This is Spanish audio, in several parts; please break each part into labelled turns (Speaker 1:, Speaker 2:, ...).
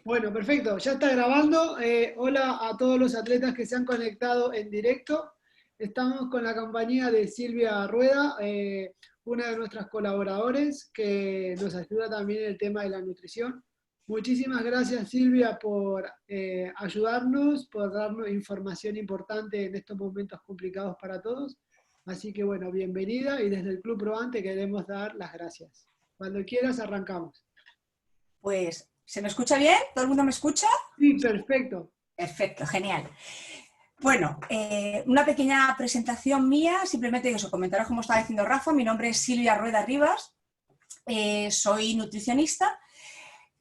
Speaker 1: Bueno, perfecto, ya está grabando. Hola a todos los atletas que se han conectado en directo. Estamos con la compañía de Silvia Rueda, una de nuestras colaboradores que nos ayuda también en el tema de la nutrición. Muchísimas gracias, Silvia, por ayudarnos, por darnos información importante en estos momentos complicados para todos. Así que bueno, bienvenida y desde el Club Probante queremos dar las gracias. Cuando quieras, arrancamos.
Speaker 2: Pues, ¿se me escucha bien? ¿Todo el mundo me escucha?
Speaker 1: Sí, perfecto.
Speaker 2: Perfecto, genial. Bueno, una pequeña presentación mía, simplemente eso, comentaros como estaba diciendo Rafa, mi nombre es Silvia Rueda Rivas, soy nutricionista.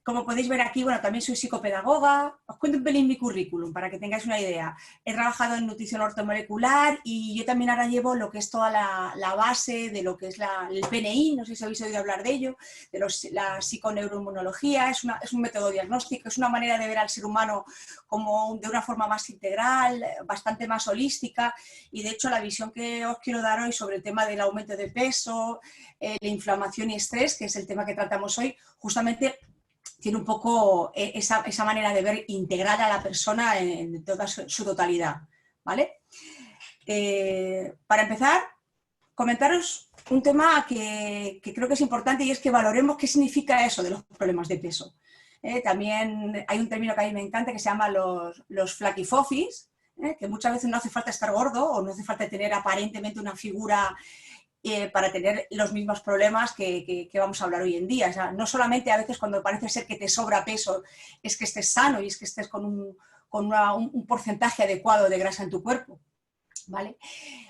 Speaker 2: Como podéis ver aquí, bueno, también soy psicopedagoga. Os cuento un pelín mi currículum para que tengáis una idea. He trabajado en nutrición ortomolecular y yo también ahora llevo lo que es toda la base de lo que es el PNI, no sé si habéis oído hablar de ello, de la psiconeuroinmunología. Es un método diagnóstico, es una manera de ver al ser humano como de una forma más integral, bastante más holística, y de hecho la visión que os quiero dar hoy sobre el tema del aumento de peso, la inflamación y estrés, que es el tema que tratamos hoy, justamente tiene un poco esa manera de ver integrada a la persona en toda su totalidad, ¿vale? Para empezar, comentaros un tema que creo que es importante, y es que valoremos qué significa eso de los problemas de peso. También hay un término que a mí me encanta que se llama los flaquifofis, que muchas veces no hace falta estar gordo o no hace falta tener aparentemente una figura para tener los mismos problemas que vamos a hablar hoy en día. O sea, no solamente a veces cuando parece ser que te sobra peso es que estés sano y es que estés con un porcentaje adecuado de grasa en tu cuerpo, ¿vale?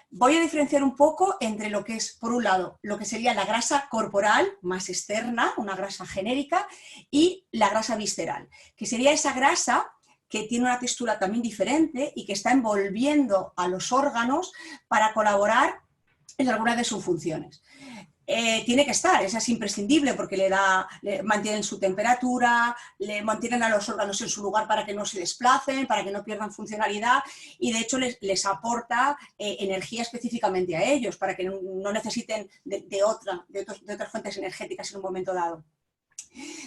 Speaker 2: Voy a diferenciar un poco entre lo que es, por un lado, lo que sería la grasa corporal más externa, una grasa genérica, y la grasa visceral, que sería esa grasa que tiene una textura también diferente y que está envolviendo a los órganos para colaborar en algunas de sus funciones. Tiene que estar, esa es imprescindible porque le mantienen su temperatura, le mantienen a los órganos en su lugar para que no se desplacen, para que no pierdan funcionalidad, y de hecho les aporta energía específicamente a ellos para que no necesiten de otras fuentes energéticas en un momento dado.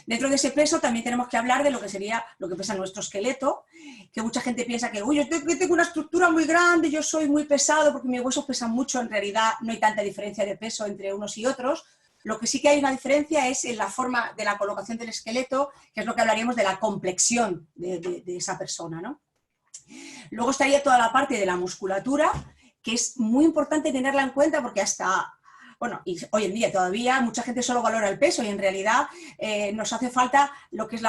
Speaker 2: Dentro de ese peso también tenemos que hablar de lo que sería lo que pesa nuestro esqueleto, que mucha gente piensa que, uy, yo tengo una estructura muy grande, yo soy muy pesado porque mis huesos pesan mucho. En realidad no hay tanta diferencia de peso entre unos y otros. Lo que sí que hay una diferencia es en la forma de la colocación del esqueleto, que es lo que hablaríamos de la complexión de esa persona, ¿no? Luego estaría toda la parte de la musculatura, que es muy importante tenerla en cuenta porque bueno, y hoy en día todavía mucha gente solo valora el peso y en realidad nos hace falta lo que es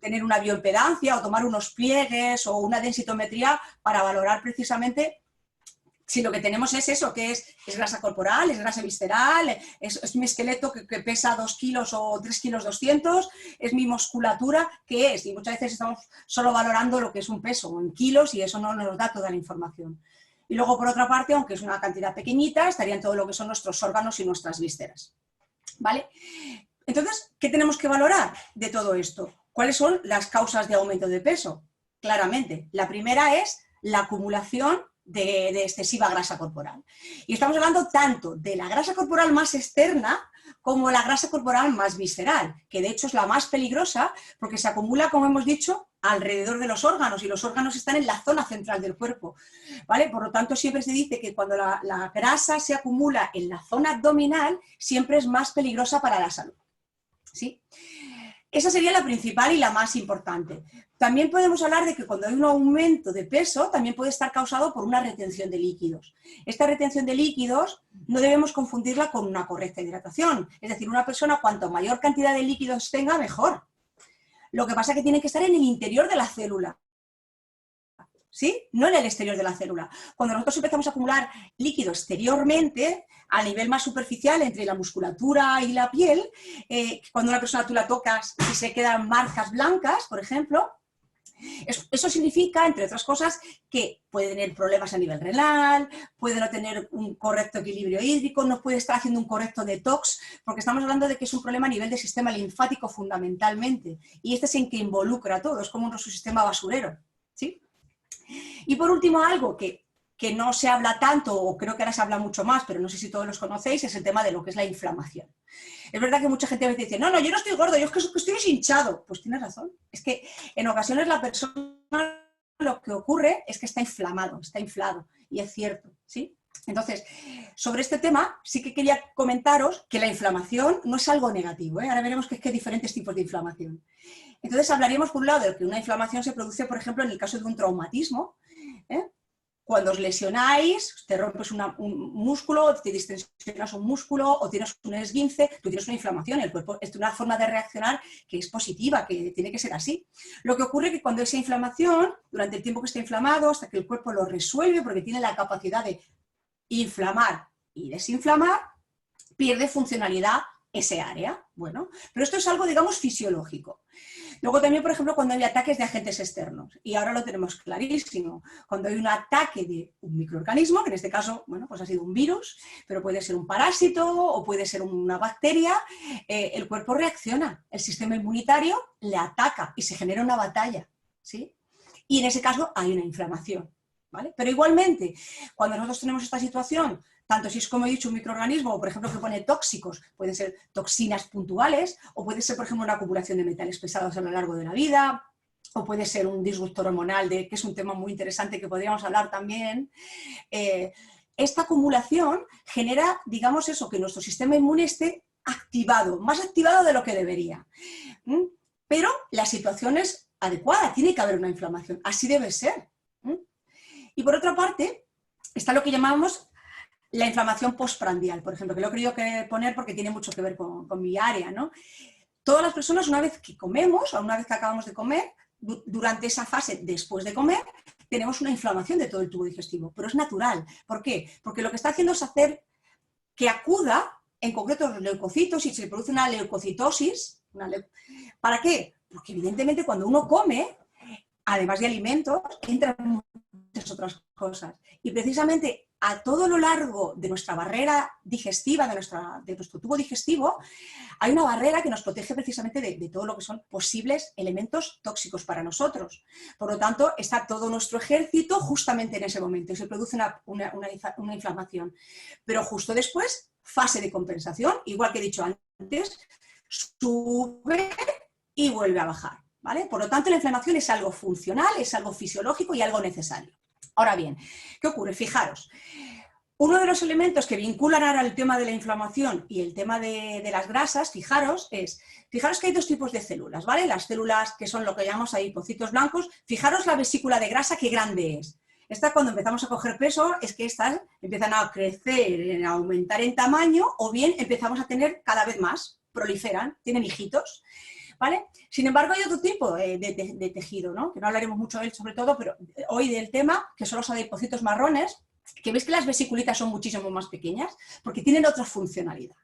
Speaker 2: tener una bioimpedancia o tomar unos pliegues o una densitometría para valorar precisamente si lo que tenemos es eso, que es grasa corporal, es grasa visceral, es mi esqueleto que pesa 2 kilos o 3 kilos 200, es mi musculatura, ¿qué es? Y muchas veces estamos solo valorando lo que es un peso en kilos y eso no nos da toda la información. Y luego, por otra parte, aunque es una cantidad pequeñita, estarían todo lo que son nuestros órganos y nuestras vísceras, ¿vale? Entonces, ¿qué tenemos que valorar de todo esto? ¿Cuáles son las causas de aumento de peso? Claramente, la primera es la acumulación de excesiva grasa corporal. Y estamos hablando tanto de la grasa corporal más externa como la grasa corporal más visceral, que de hecho es la más peligrosa porque se acumula, como hemos dicho, alrededor de los órganos, y los órganos están en la zona central del cuerpo, ¿vale? Por lo tanto, siempre se dice que cuando la grasa se acumula en la zona abdominal, siempre es más peligrosa para la salud, ¿sí? Esa sería la principal y la más importante. También podemos hablar de que cuando hay un aumento de peso, también puede estar causado por una retención de líquidos. Esta retención de líquidos no debemos confundirla con una correcta hidratación. Es decir, una persona cuanto mayor cantidad de líquidos tenga, mejor. Lo que pasa es que tienen que estar en el interior de la célula, ¿sí? No en el exterior de la célula. Cuando nosotros empezamos a acumular líquido exteriormente, a nivel más superficial, entre la musculatura y la piel, cuando una persona tú la tocas y se quedan marcas blancas, por ejemplo, eso significa, entre otras cosas, que puede tener problemas a nivel renal, puede no tener un correcto equilibrio hídrico, no puede estar haciendo un correcto detox, porque estamos hablando de que es un problema a nivel del sistema linfático fundamentalmente, y este es en que involucra todo, es como nuestro sistema basurero, ¿sí? Y por último, algo que que no se habla tanto, o creo que ahora se habla mucho más, pero no sé si todos los conocéis, es el tema de lo que es la inflamación. Es verdad que mucha gente a veces dice, no, yo no estoy gordo, yo es que estoy hinchado. Pues tienes razón. Es que en ocasiones la persona lo que ocurre es que está inflamado, está inflado. Y es cierto, ¿sí? Entonces, sobre este tema sí que quería comentaros que la inflamación no es algo negativo, ¿eh? Ahora veremos que es que hay diferentes tipos de inflamación. Entonces hablaríamos por un lado de que una inflamación se produce, por ejemplo, en el caso de un traumatismo, ¿eh? Cuando os lesionáis, te rompes un músculo, te distensionas un músculo o tienes un esguince, tú tienes una inflamación, el cuerpo es una forma de reaccionar que es positiva, que tiene que ser así. Lo que ocurre es que cuando esa inflamación, durante el tiempo que está inflamado, hasta que el cuerpo lo resuelve, porque tiene la capacidad de inflamar y desinflamar, pierde funcionalidad ese área. Bueno, pero esto es algo, digamos, fisiológico. Luego también, por ejemplo, cuando hay ataques de agentes externos, y ahora lo tenemos clarísimo, cuando hay un ataque de un microorganismo, que en este caso, bueno, pues ha sido un virus, pero puede ser un parásito o puede ser una bacteria, el cuerpo reacciona, el sistema inmunitario le ataca y se genera una batalla, ¿sí? Y en ese caso hay una inflamación, ¿vale? Pero igualmente, cuando nosotros tenemos esta situación, tanto si es, como he dicho, un microorganismo, o por ejemplo que pone tóxicos, pueden ser toxinas puntuales, o puede ser, por ejemplo, una acumulación de metales pesados a lo largo de la vida, o puede ser un disruptor hormonal, que es un tema muy interesante que podríamos hablar también. Esta acumulación genera, digamos eso, que nuestro sistema inmune esté activado, más activado de lo que debería. Pero la situación es adecuada, tiene que haber una inflamación, así debe ser. Y por otra parte, está lo que llamamos la inflamación postprandial, por ejemplo, que lo he querido poner porque tiene mucho que ver con mi área, ¿no? Todas las personas, una vez que comemos o una vez que acabamos de comer, durante esa fase después de comer, tenemos una inflamación de todo el tubo digestivo, pero es natural. ¿Por qué? Porque lo que está haciendo es hacer que acuda, en concreto los leucocitos, y se produce una leucocitosis. ¿Para qué? Porque evidentemente cuando uno come, además de alimentos, entran muchas otras cosas. Y precisamente a todo lo largo de nuestra barrera digestiva, de nuestro tubo digestivo, hay una barrera que nos protege precisamente de todo lo que son posibles elementos tóxicos para nosotros. Por lo tanto, está todo nuestro ejército justamente en ese momento y se produce una inflamación. Pero justo después, fase de compensación, igual que he dicho antes, sube y vuelve a bajar, ¿vale? Por lo tanto, la inflamación es algo funcional, es algo fisiológico y algo necesario. Ahora bien, ¿qué ocurre? Fijaros, uno de los elementos que vinculan ahora el tema de la inflamación y el tema de las grasas, fijaros que hay dos tipos de células, ¿vale? Las células que son lo que llamamos adipocitos blancos, fijaros la vesícula de grasa, qué grande es. Esta, cuando empezamos a coger peso, es que estas empiezan a crecer, a aumentar en tamaño, o bien empezamos a tener cada vez más, proliferan, tienen hijitos, ¿vale? Sin embargo, hay otro tipo de tejido, ¿no? Que no hablaremos mucho de él sobre todo, pero hoy del tema, que son los adipocitos marrones, que veis que las vesiculitas son muchísimo más pequeñas, porque tienen otra funcionalidad.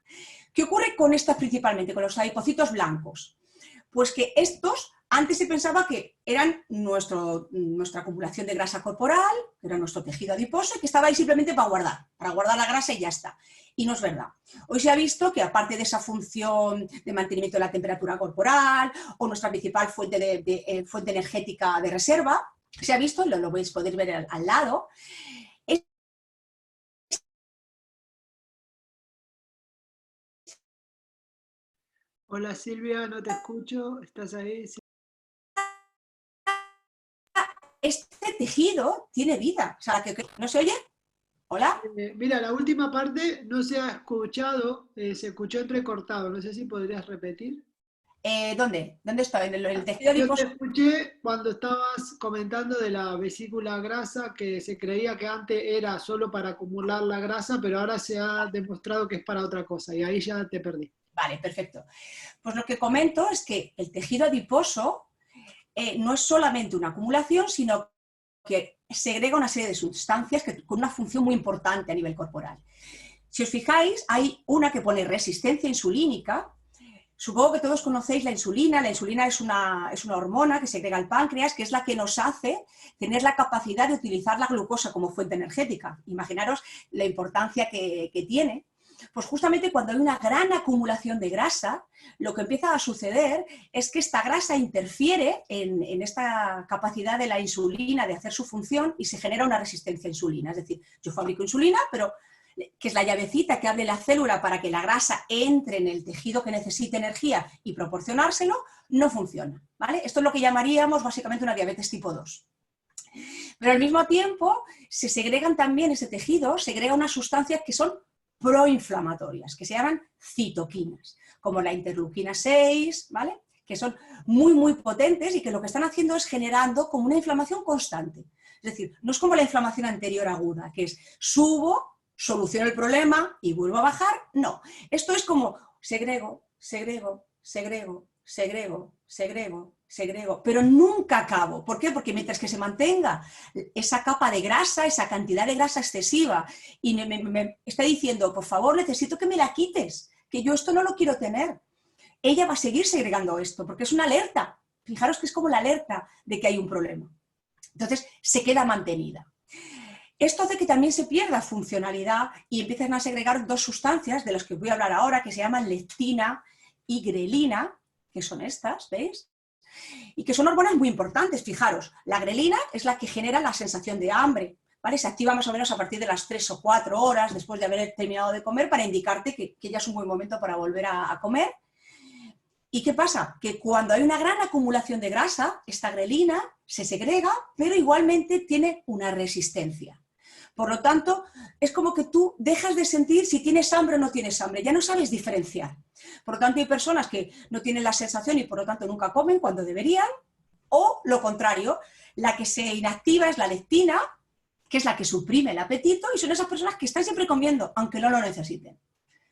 Speaker 2: ¿Qué ocurre con estas principalmente, con los adipocitos blancos? Pues que estos, antes se pensaba que eran nuestra acumulación de grasa corporal, que era nuestro tejido adiposo, y que estaba ahí simplemente para guardar la grasa y ya está. Y no es verdad. Hoy se ha visto que aparte de esa función de mantenimiento de la temperatura corporal o nuestra principal fuente fuente energética de reserva, se ha visto, lo podéis ver al lado.
Speaker 1: Hola Silvia, no te escucho, ¿estás ahí?
Speaker 2: Este tejido tiene vida. O sea, ¿no se oye? ¿Hola?
Speaker 1: Mira, la última parte no se ha escuchado, se escuchó entrecortado, no sé si podrías repetir.
Speaker 2: ¿Dónde? ¿Dónde estoy? ¿En el tejido
Speaker 1: Yo te
Speaker 2: adiposo?
Speaker 1: escuché cuando estabas comentando de la vesícula grasa, que se creía que antes era solo para acumular la grasa, pero ahora se ha demostrado que es para otra cosa, y ahí ya te perdí.
Speaker 2: Vale, perfecto. Pues lo que comento es que el tejido adiposo no es solamente una acumulación, sino que segrega una serie de sustancias con una función muy importante a nivel corporal. Si os fijáis, hay una que pone resistencia insulínica. Supongo que todos conocéis la insulina. La insulina es una hormona que segrega el páncreas, que es la que nos hace tener la capacidad de utilizar la glucosa como fuente energética. Imaginaros la importancia que tiene. Pues justamente cuando hay una gran acumulación de grasa, lo que empieza a suceder es que esta grasa interfiere en esta capacidad de la insulina de hacer su función y se genera una resistencia a insulina. Es decir, yo fabrico insulina, pero que es la llavecita que abre la célula para que la grasa entre en el tejido que necesite energía y proporcionárselo, no funciona, ¿vale? Esto es lo que llamaríamos básicamente una diabetes tipo 2. Pero al mismo tiempo se segregan también ese tejido, segrega unas sustancias que son proinflamatorias, que se llaman citoquinas, como la interleuquina 6, ¿vale? Que son muy, muy potentes y que lo que están haciendo es generando como una inflamación constante. Es decir, no es como la inflamación anterior aguda, que es subo, soluciono el problema y vuelvo a bajar. No, esto es como segrego, segrego, segrego, segrego, segrego, segrego, pero nunca acabo. ¿Por qué? Porque mientras que se mantenga esa capa de grasa, esa cantidad de grasa excesiva, y me está diciendo, por favor, necesito que me la quites, que yo esto no lo quiero tener, ella va a seguir segregando esto, porque es una alerta. Fijaros que es como la alerta de que hay un problema. Entonces, se queda mantenida. Esto hace que también se pierda funcionalidad y empiezan a segregar dos sustancias de las que voy a hablar ahora, que se llaman leptina y grelina, que son estas, ¿veis? Y que son hormonas muy importantes. Fijaros, la grelina es la que genera la sensación de hambre, ¿vale? Se activa más o menos a partir de las 3 o 4 horas después de haber terminado de comer para indicarte que ya es un buen momento para volver a comer. ¿Y qué pasa? Que cuando hay una gran acumulación de grasa, esta grelina se segrega, pero igualmente tiene una resistencia. Por lo tanto, es como que tú dejas de sentir si tienes hambre o no tienes hambre, ya no sabes diferenciar. Por lo tanto, hay personas que no tienen la sensación y por lo tanto nunca comen cuando deberían, o lo contrario, la que se inactiva es la leptina, que es la que suprime el apetito, y son esas personas que están siempre comiendo, aunque no lo necesiten.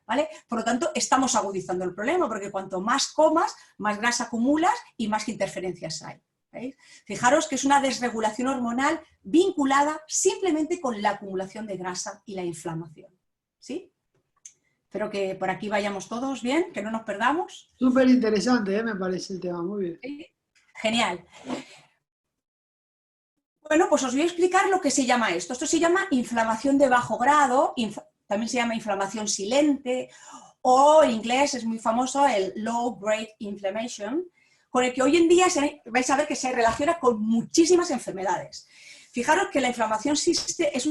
Speaker 2: ¿Vale? Por lo tanto, estamos agudizando el problema, porque cuanto más comas, más grasa acumulas y más interferencias hay. ¿Veis? Fijaros que es una desregulación hormonal vinculada simplemente con la acumulación de grasa y la inflamación. ¿Sí? Espero que por aquí vayamos todos bien, que no nos perdamos.
Speaker 1: Súper interesante, me parece el tema, muy bien.
Speaker 2: ¿Sí? Genial. Bueno, pues os voy a explicar lo que se llama esto. Esto se llama inflamación de bajo grado, también se llama inflamación silente, o en inglés es muy famoso el low grade inflammation, con el que hoy en día vais a ver que se relaciona con muchísimas enfermedades. Fijaros que la inflamación es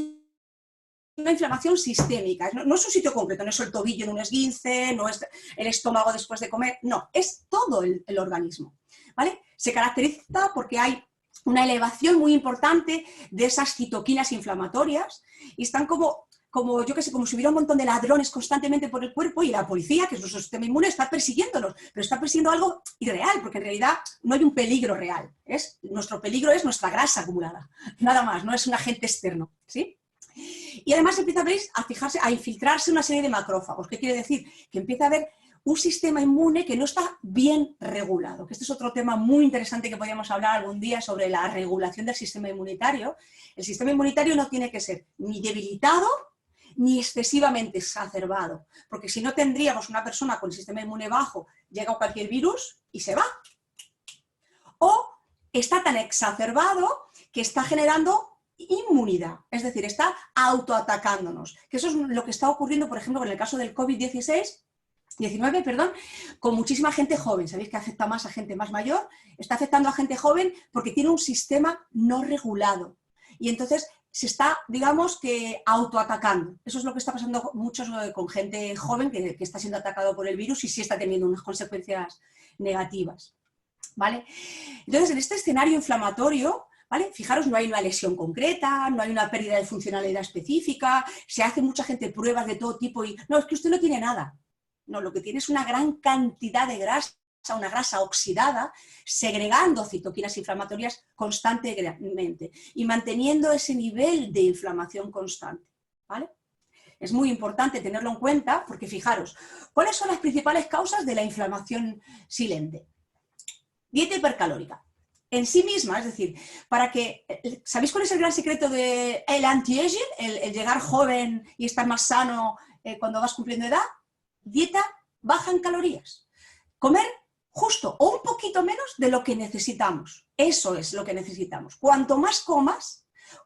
Speaker 2: una inflamación sistémica, no es un sitio concreto, no es el tobillo en un esguince, no es el estómago después de comer, no, es todo el organismo, ¿vale? Se caracteriza porque hay una elevación muy importante de esas citoquinas inflamatorias y están como yo qué sé, como si hubiera un montón de ladrones constantemente por el cuerpo y la policía, que es nuestro sistema inmune, está persiguiéndonos, pero está persiguiendo algo irreal, porque en realidad no hay un peligro real. Nuestro peligro es nuestra grasa acumulada, nada más, no es un agente externo, ¿sí? Y además empieza a infiltrarse una serie de macrófagos. ¿Qué quiere decir? Que empieza a haber un sistema inmune que no está bien regulado, que este es otro tema muy interesante que podríamos hablar algún día sobre la regulación del sistema inmunitario. El sistema inmunitario no tiene que ser ni debilitado ni excesivamente exacerbado, porque si no tendríamos una persona con el sistema inmune bajo, llega cualquier virus y se va. O está tan exacerbado que está generando inmunidad, es decir, está autoatacándonos, que eso es lo que está ocurriendo, por ejemplo, en el caso del COVID-19, con muchísima gente joven. Sabéis que afecta más a gente más mayor, está afectando a gente joven porque tiene un sistema no regulado y entonces se está, digamos, que autoatacando. Eso es lo que está pasando mucho con gente joven que está siendo atacado por el virus y sí está teniendo unas consecuencias negativas, ¿vale? Entonces, en este escenario inflamatorio, ¿vale? Fijaros, no hay una lesión concreta, no hay una pérdida de funcionalidad específica, se hace mucha gente pruebas de todo tipo y no, es que usted no tiene nada. No, lo que tiene es una gran cantidad de grasa, una grasa oxidada, segregando citoquinas inflamatorias constantemente y manteniendo ese nivel de inflamación constante, ¿vale? Es muy importante tenerlo en cuenta porque fijaros, ¿cuáles son las principales causas de la inflamación silente? Dieta hipercalórica. En sí misma, es decir, ¿sabéis cuál es el gran secreto del anti-aging? El llegar joven y estar más sano cuando vas cumpliendo edad. Dieta baja en calorías. Comer justo o un poquito menos de lo que necesitamos. Eso es lo que necesitamos. Cuanto más comas,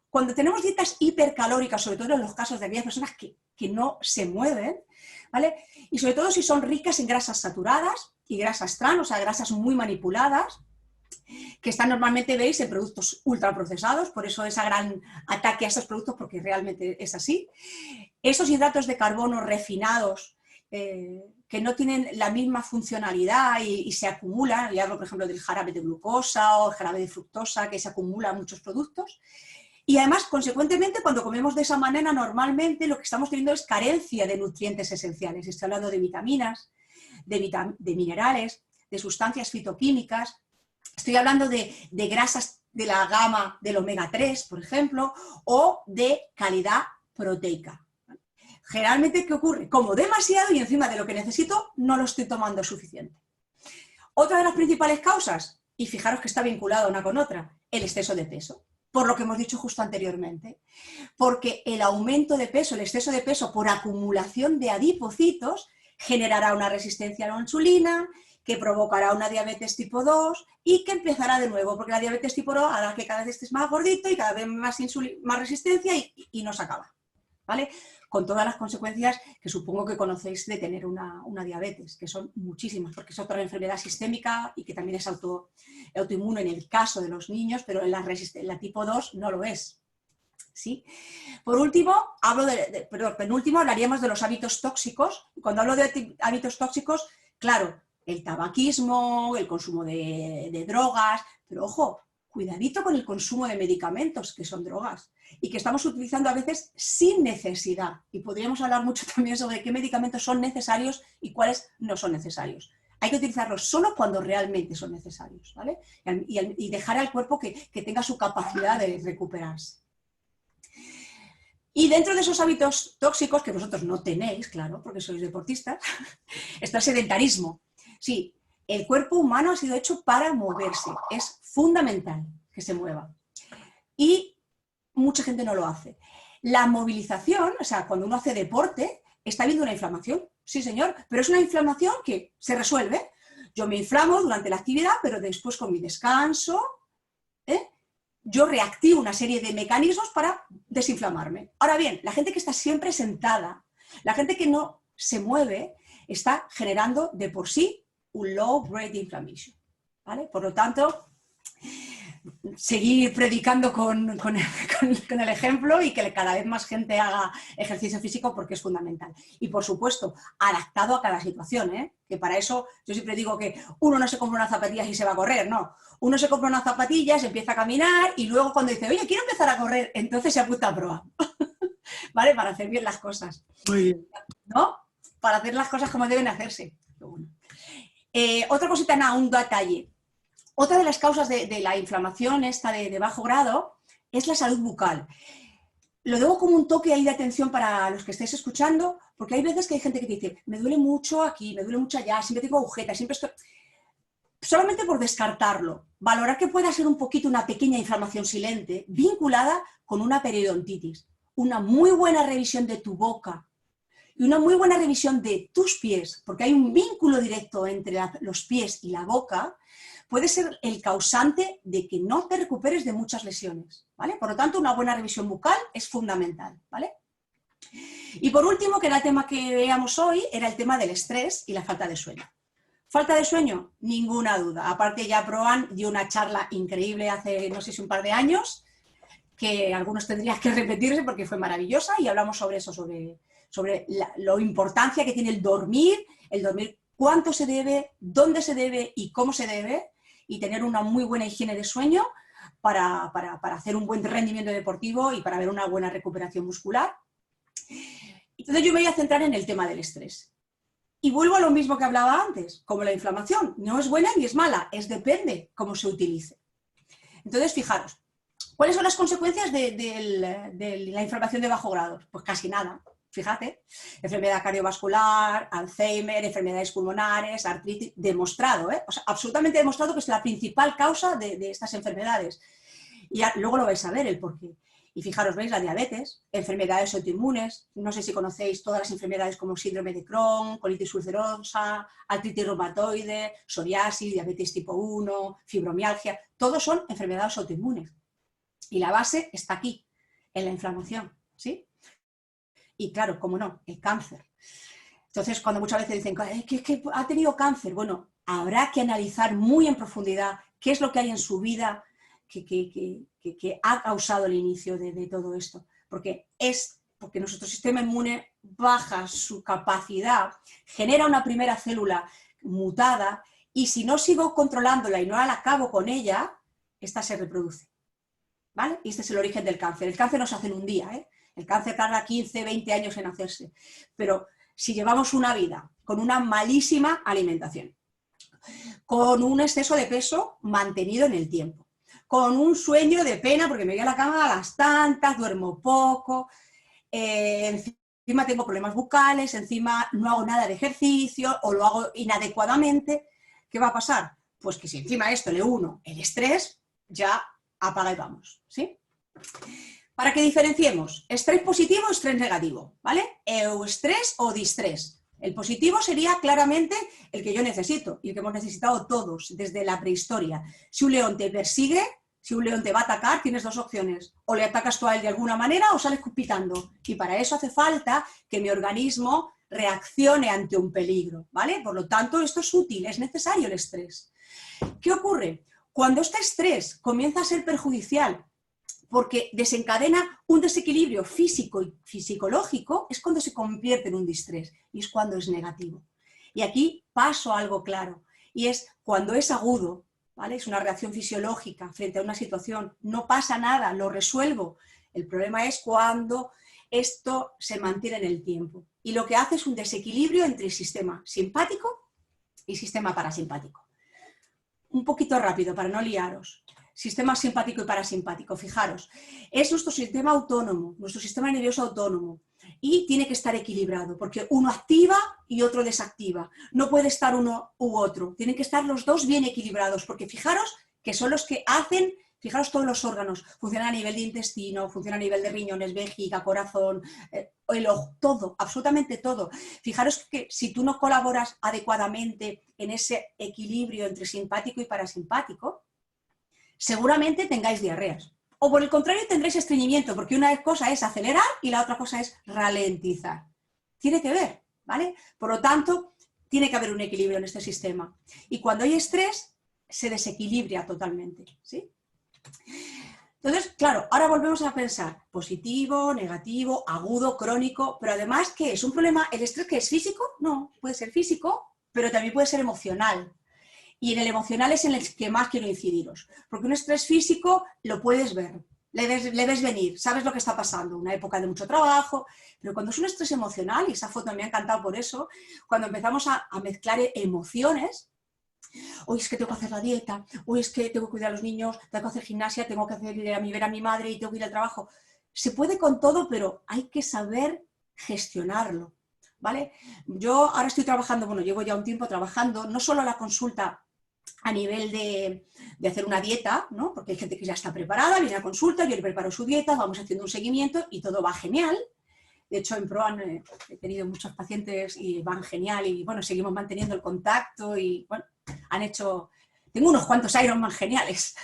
Speaker 2: cuando tenemos dietas hipercalóricas, sobre todo en los casos de aquellas personas que no se mueven, ¿vale? Y sobre todo si son ricas en grasas saturadas y grasas trans, o sea, grasas muy manipuladas, que están normalmente, veis, en productos ultraprocesados, por eso ese gran ataque a estos productos, porque realmente es así. Esos hidratos de carbono refinados, que no tienen la misma funcionalidad y se acumulan, y hablo por ejemplo del jarabe de glucosa o el jarabe de fructosa, que se acumula en muchos productos. Y además, consecuentemente, cuando comemos de esa manera, normalmente lo que estamos teniendo es carencia de nutrientes esenciales. Estoy hablando de vitaminas, de minerales, de sustancias fitoquímicas. Estoy hablando de grasas de la gama del omega 3, por ejemplo, o de calidad proteica. Generalmente, ¿qué ocurre? Como demasiado y encima de lo que necesito, no lo estoy tomando suficiente. Otra de las principales causas, y fijaros que está vinculada una con otra, el exceso de peso. Por lo que hemos dicho justo anteriormente, porque el aumento de peso, el exceso de peso por acumulación de adipocitos generará una resistencia a la insulina, que provocará una diabetes tipo 2 y que empezará de nuevo, porque la diabetes tipo 2 hará que cada vez estés más gordito y cada vez más resistencia y no se acaba, ¿vale? Con todas las consecuencias que supongo que conocéis de tener una diabetes, que son muchísimas, porque es otra enfermedad sistémica y que también es autoinmune en el caso de los niños, pero en la tipo 2 no lo es. ¿Sí? Por último, penúltimo, hablaríamos de los hábitos tóxicos. Cuando hablo de hábitos tóxicos, claro, el tabaquismo, el consumo de drogas, pero ojo, cuidadito con el consumo de medicamentos, que son drogas, y que estamos utilizando a veces sin necesidad. Y podríamos hablar mucho también sobre qué medicamentos son necesarios y cuáles no son necesarios. Hay que utilizarlos solo cuando realmente son necesarios, ¿vale? Y dejar al cuerpo que tenga su capacidad de recuperarse. Y dentro de esos hábitos tóxicos, que vosotros no tenéis, claro, porque sois deportistas, está el sedentarismo. Sí, el cuerpo humano ha sido hecho para moverse, es fundamental que se mueva. Y mucha gente no lo hace. La movilización, o sea, cuando uno hace deporte, está habiendo una inflamación, sí señor, pero es una inflamación que se resuelve. Yo me inflamo durante la actividad, pero después con mi descanso, yo reactivo una serie de mecanismos para desinflamarme. Ahora bien, la gente que está siempre sentada, la gente que no se mueve, está generando de por sí un low grade inflammation, ¿vale? Por lo tanto, seguir predicando con el ejemplo y que cada vez más gente haga ejercicio físico porque es fundamental. Y por supuesto, adaptado a cada situación, ¿eh? Que para eso yo siempre digo que uno no se compra unas zapatillas y se va a correr, no. Uno se compra unas zapatillas, empieza a caminar y luego cuando dice, oye, quiero empezar a correr, entonces se apunta a prueba. ¿Vale? Para hacer bien las cosas.
Speaker 1: Muy bien.
Speaker 2: ¿No? Para hacer las cosas como deben hacerse. Bueno. Otra cosita, un detalle. Otra de las causas de la inflamación esta de bajo grado es la salud bucal. Lo debo como un toque ahí de atención para los que estáis escuchando, porque hay veces que hay gente que dice, me duele mucho aquí, me duele mucho allá, siempre tengo agujetas, siempre estoy... Solamente por descartarlo, valorar que pueda ser un poquito una pequeña inflamación silente vinculada con una periodontitis. Una muy buena revisión de tu boca y una muy buena revisión de tus pies, porque hay un vínculo directo entre los pies y la boca, puede ser el causante de que no te recuperes de muchas lesiones, ¿vale? Por lo tanto, una buena revisión bucal es fundamental, ¿vale? Y por último, que era el tema que veíamos hoy, era el tema del estrés y la falta de sueño. ¿Falta de sueño? Ninguna duda. Aparte, ya Proan dio una charla increíble hace, no sé si un par de años, que algunos tendrían que repetirse porque fue maravillosa, y hablamos sobre eso, sobre la importancia que tiene el dormir, cuánto se debe, dónde se debe y cómo se debe, y tener una muy buena higiene de sueño para hacer un buen rendimiento deportivo y para ver una buena recuperación muscular. Entonces yo me voy a centrar en el tema del estrés. Y vuelvo a lo mismo que hablaba antes, como la inflamación. No es buena ni es mala, depende cómo se utilice. Entonces, fijaros, ¿cuáles son las consecuencias de la inflamación de bajo grado? Pues casi nada. Fíjate, enfermedad cardiovascular, Alzheimer, enfermedades pulmonares, artritis, demostrado, ¿eh? O sea, absolutamente demostrado que es la principal causa de estas enfermedades. Y luego lo vais a ver el porqué. Y fijaros, veis la diabetes, enfermedades autoinmunes, no sé si conocéis todas las enfermedades como síndrome de Crohn, colitis ulcerosa, artritis reumatoide, psoriasis, diabetes tipo 1, fibromialgia, todos son enfermedades autoinmunes. Y la base está aquí, en la inflamación, ¿sí? Y claro, cómo no, el cáncer. Entonces, cuando muchas veces dicen que ha tenido cáncer, bueno, habrá que analizar muy en profundidad qué es lo que hay en su vida que ha causado el inicio de todo esto. Porque nuestro sistema inmune baja su capacidad, genera una primera célula mutada y si no sigo controlándola y no la acabo con ella, esta se reproduce. ¿Vale? Y este es el origen del cáncer. El cáncer no se hace en un día, ¿eh? El cáncer tarda 15, 20 años en hacerse. Pero si llevamos una vida con una malísima alimentación, con un exceso de peso mantenido en el tiempo, con un sueño de pena porque me voy a la cama a las tantas, duermo poco, encima tengo problemas bucales, encima no hago nada de ejercicio o lo hago inadecuadamente, ¿qué va a pasar? Pues que si encima a esto le uno el estrés, ya apaga y vamos, ¿sí? Para que diferenciemos estrés positivo o estrés negativo, ¿vale? Eustrés o distrés. El positivo sería claramente el que yo necesito y el que hemos necesitado todos desde la prehistoria. Si un león te persigue, si un león te va a atacar, tienes dos opciones. O le atacas tú a él de alguna manera o sales pitando. Y para eso hace falta que mi organismo reaccione ante un peligro, ¿vale? Por lo tanto, esto es útil, es necesario el estrés. ¿Qué ocurre? Cuando este estrés comienza a ser perjudicial porque desencadena un desequilibrio físico y psicológico, es cuando se convierte en un distrés y es cuando es negativo. Y aquí paso a algo claro, y es cuando es agudo, ¿vale? Es una reacción fisiológica frente a una situación, no pasa nada, lo resuelvo. El problema es cuando esto se mantiene en el tiempo y lo que hace es un desequilibrio entre el sistema simpático y sistema parasimpático. Un poquito rápido para no liaros. Sistema simpático y parasimpático, fijaros, es nuestro sistema autónomo, nuestro sistema nervioso autónomo y tiene que estar equilibrado porque uno activa y otro desactiva. No puede estar uno u otro, tienen que estar los dos bien equilibrados porque fijaros que son los que hacen, fijaros todos los órganos, funcionan a nivel de intestino, funcionan a nivel de riñones, vejiga, corazón, el ojo, todo, absolutamente todo. Fijaros que si tú no colaboras adecuadamente en ese equilibrio entre simpático y parasimpático, seguramente tengáis diarreas. O por el contrario tendréis estreñimiento, porque una cosa es acelerar y la otra cosa es ralentizar. Tiene que ver, ¿vale? Por lo tanto, tiene que haber un equilibrio en este sistema. Y cuando hay estrés, se desequilibra totalmente, ¿sí? Entonces, claro, ahora volvemos a pensar positivo, negativo, agudo, crónico, pero además, ¿qué es? ¿Un problema? ¿El estrés que es físico? No, puede ser físico, pero también puede ser emocional. Y en el emocional es en el que más quiero incidiros, porque un estrés físico lo puedes ver, le ves venir, sabes lo que está pasando, una época de mucho trabajo, pero cuando es un estrés emocional, y esa foto me ha encantado por eso, cuando empezamos a mezclar emociones, hoy es que tengo que hacer la dieta, hoy es que tengo que cuidar a los niños, tengo que hacer gimnasia, tengo que ver a mi madre y tengo que ir al trabajo. Se puede con todo, pero hay que saber gestionarlo, ¿vale? Yo ahora estoy trabajando, bueno, llevo ya un tiempo trabajando, no solo la consulta a nivel de hacer una dieta, ¿no? Porque hay gente que ya está preparada, viene a consulta, yo le preparo su dieta, vamos haciendo un seguimiento y todo va genial. De hecho, en ProAN he tenido muchos pacientes y van genial y bueno, seguimos manteniendo el contacto y bueno, tengo unos cuantos Ironman geniales.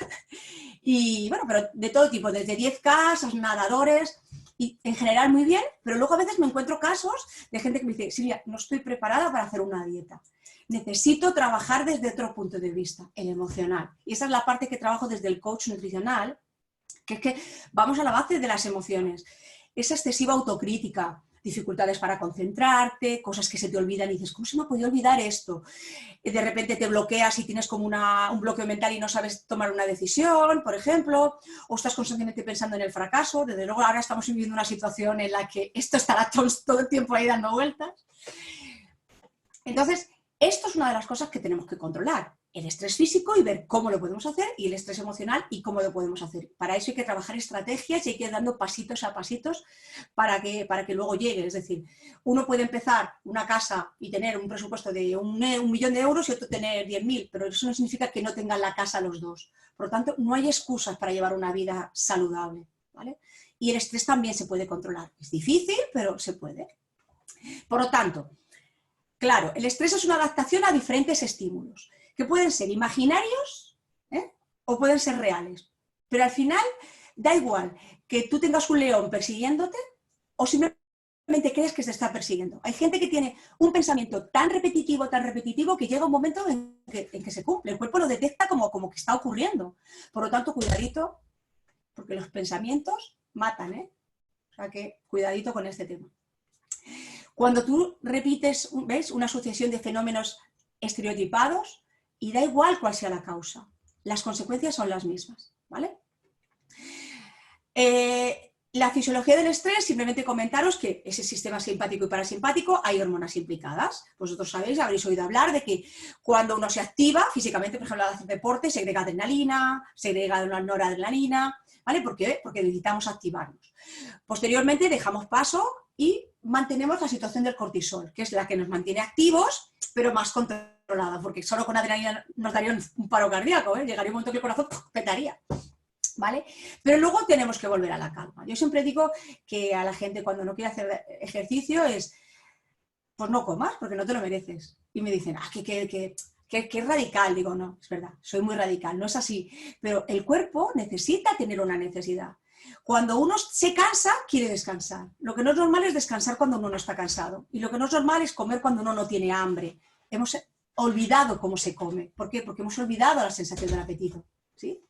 Speaker 2: Y bueno, pero de todo tipo, desde 10K, nadadores, y en general muy bien, pero luego a veces me encuentro casos de gente que me dice, Silvia, no estoy preparada para hacer una dieta. Necesito trabajar desde otro punto de vista, el emocional. Y esa es la parte que trabajo desde el coach nutricional, que es que vamos a la base de las emociones. Esa excesiva autocrítica, dificultades para concentrarte, cosas que se te olvidan y dices, ¿cómo se me ha podido olvidar esto? De repente te bloqueas y tienes como un bloqueo mental y no sabes tomar una decisión, por ejemplo, o estás constantemente pensando en el fracaso. Desde luego ahora estamos viviendo una situación en la que esto estará todo el tiempo ahí dando vueltas. Entonces, esto es una de las cosas que tenemos que controlar. El estrés físico y ver cómo lo podemos hacer y el estrés emocional y cómo lo podemos hacer. Para eso hay que trabajar estrategias y hay que ir dando pasitos a pasitos para que luego llegue. Es decir, uno puede empezar una casa y tener un presupuesto de un millón de euros y otro tener 10.000, pero eso no significa que no tengan la casa los dos. Por lo tanto, no hay excusas para llevar una vida saludable, ¿vale? Y el estrés también se puede controlar. Es difícil, pero se puede. Por lo tanto, claro, el estrés es una adaptación a diferentes estímulos, que pueden ser imaginarios o pueden ser reales. Pero al final, Da igual que tú tengas un león persiguiéndote o simplemente crees que se está persiguiendo. Hay gente que tiene un pensamiento tan repetitivo, que llega un momento en que se cumple. El cuerpo lo detecta como que está ocurriendo. Por lo tanto, cuidadito, porque los pensamientos matan, ¿eh? O sea que cuidadito con este tema. Cuando tú repites, ¿ves?, una asociación de fenómenos estereotipados, y da igual cuál sea la causa, las consecuencias son las mismas, ¿vale? La fisiología del estrés, simplemente comentaros que ese sistema simpático y parasimpático hay hormonas implicadas. Vosotros sabéis, habréis oído hablar de que cuando uno se activa físicamente, por ejemplo, al hacer deporte, segrega adrenalina, segrega noradrenalina, ¿vale? ¿Por qué? Porque necesitamos activarnos. Posteriormente dejamos paso y mantenemos la situación del cortisol, que es la que nos mantiene activos, pero más controlada, porque solo con adrenalina nos daría un paro cardíaco, ¿eh? Llegaría un momento que el corazón petaría, ¿vale? Pero luego tenemos que volver a la calma. Yo siempre digo que a la gente cuando no quiere hacer ejercicio es, pues no comas, porque no te lo mereces. Y me dicen, que radical. Digo, no, es verdad, soy muy radical, no es así. Pero el cuerpo necesita tener una necesidad. Cuando uno se cansa, quiere descansar. Lo que no es normal es descansar cuando uno no está cansado. Y lo que no es normal es comer cuando uno no tiene hambre. Hemos olvidado cómo se come. ¿Por qué? Porque hemos olvidado la sensación del apetito, ¿sí?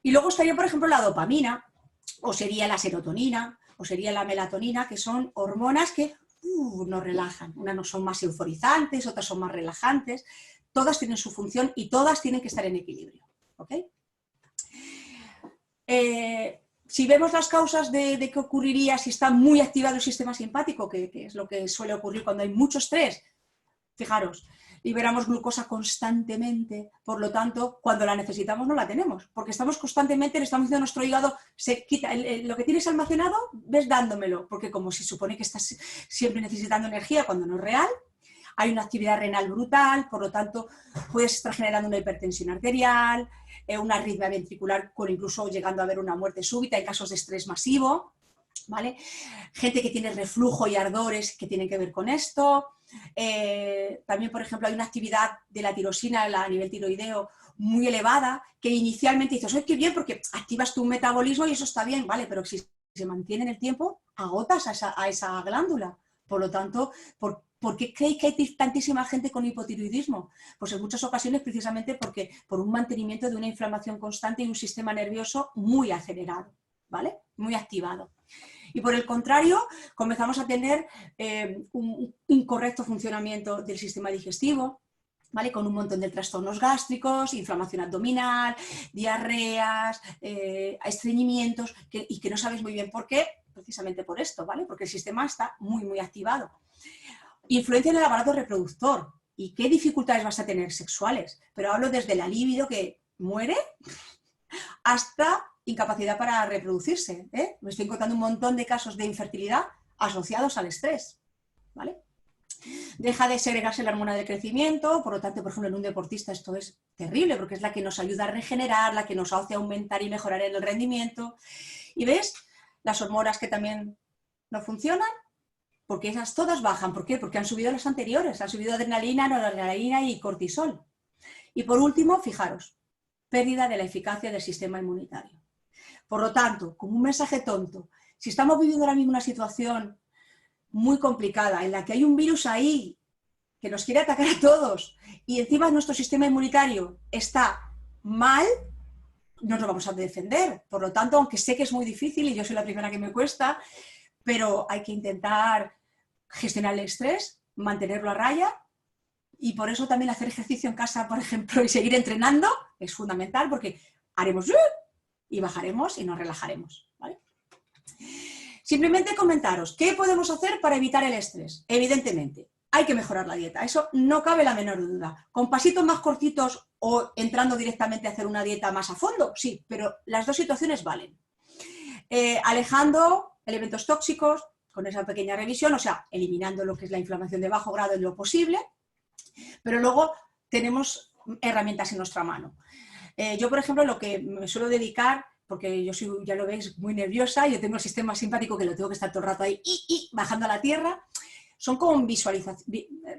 Speaker 2: Y luego estaría, por ejemplo, la dopamina, o sería la serotonina, o sería la melatonina, que son hormonas que nos relajan. Unas no son más euforizantes, otras son más relajantes. Todas tienen su función y todas tienen que estar en equilibrio, ¿ok? Si vemos las causas de qué ocurriría si está muy activado el sistema simpático, que es lo que suele ocurrir cuando hay mucho estrés, fijaros, liberamos glucosa constantemente, por lo tanto, cuando la necesitamos no la tenemos, porque estamos constantemente, le estamos diciendo a nuestro hígado, se quita lo que tienes almacenado, ves dándomelo, porque como se supone que estás siempre necesitando energía cuando no es real, hay una actividad renal brutal, por lo tanto, puedes estar generando una hipertensión arterial, una arritmia ventricular, con incluso llegando a haber una muerte súbita en casos de estrés masivo, ¿vale? Gente que tiene reflujo y ardores que tienen que ver con esto. También, por ejemplo, hay una actividad de la tirosina a nivel tiroideo muy elevada, que inicialmente dices, ¡ay, qué bien! Porque activas tu metabolismo y eso está bien, ¿vale? Pero si se mantiene en el tiempo, agotas a esa glándula. Por lo tanto, ¿por qué creéis que hay tantísima gente con hipotiroidismo? Pues en muchas ocasiones precisamente por un mantenimiento de una inflamación constante y un sistema nervioso muy acelerado, ¿vale? Muy activado. Y por el contrario, comenzamos a tener un incorrecto funcionamiento del sistema digestivo, ¿vale? Con un montón de trastornos gástricos, inflamación abdominal, diarreas, estreñimientos, y que no sabes muy bien por qué, precisamente por esto, ¿vale? Porque el sistema está muy, muy activado. Influencia en el aparato reproductor. ¿Y qué dificultades vas a tener sexuales? Pero hablo desde la libido que muere hasta incapacidad para reproducirse, ¿eh? Me estoy encontrando un montón de casos de infertilidad asociados al estrés, ¿vale? Deja de segregarse la hormona del crecimiento, por lo tanto, por ejemplo, en un deportista esto es terrible porque es la que nos ayuda a regenerar, la que nos hace aumentar y mejorar el rendimiento. ¿Y ves? Las hormonas que también no funcionan, porque esas todas bajan. ¿Por qué? Porque han subido las anteriores, han subido adrenalina, noradrenalina y cortisol. Y por último, fijaros, pérdida de la eficacia del sistema inmunitario. Por lo tanto, como un mensaje tonto, si estamos viviendo ahora mismo una situación muy complicada en la que hay un virus ahí que nos quiere atacar a todos y encima nuestro sistema inmunitario está mal, no nos vamos a defender. Por lo tanto, aunque sé que es muy difícil y yo soy la primera que me cuesta, pero hay que intentar gestionar el estrés, mantenerlo a raya. Y por eso también hacer ejercicio en casa, por ejemplo, y seguir entrenando es fundamental porque haremos y bajaremos y nos relajaremos, ¿vale? Simplemente comentaros, ¿qué podemos hacer para evitar el estrés? Evidentemente, hay que mejorar la dieta, eso no cabe la menor duda. ¿Con pasitos más cortitos o entrando directamente a hacer una dieta más a fondo? Sí, pero las dos situaciones valen. Alejando elementos tóxicos con esa pequeña revisión, o sea, eliminando lo que es la inflamación de bajo grado en lo posible, pero luego tenemos herramientas en nuestra mano. Yo, por ejemplo, lo que me suelo dedicar, porque yo soy, ya lo veis, muy nerviosa, yo tengo el sistema simpático que lo tengo que estar todo el rato ahí bajando a la tierra, son como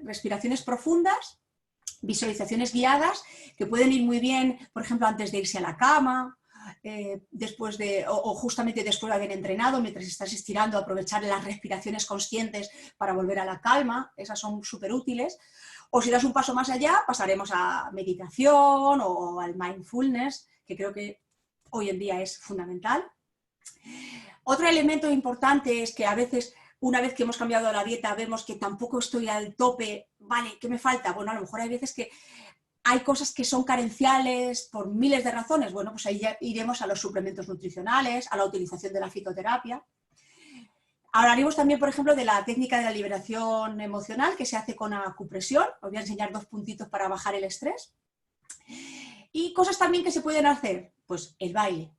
Speaker 2: respiraciones profundas, visualizaciones guiadas, que pueden ir muy bien, por ejemplo, antes de irse a la cama, o justamente después de haber entrenado, mientras estás estirando, aprovechar las respiraciones conscientes para volver a la calma, esas son súper útiles. O si das un paso más allá, pasaremos a meditación o al mindfulness, que creo que hoy en día es fundamental. Otro elemento importante es que a veces, una vez que hemos cambiado la dieta, vemos que tampoco estoy al tope, vale, ¿qué me falta? Bueno, a lo mejor hay veces que hay cosas que son carenciales por miles de razones. Bueno, pues ahí ya iremos a los suplementos nutricionales, a la utilización de la fitoterapia. Hablaremos también, por ejemplo, de la técnica de la liberación emocional que se hace con acupresión. Os voy a enseñar 2 puntitos para bajar el estrés. Y cosas también que se pueden hacer, pues el baile.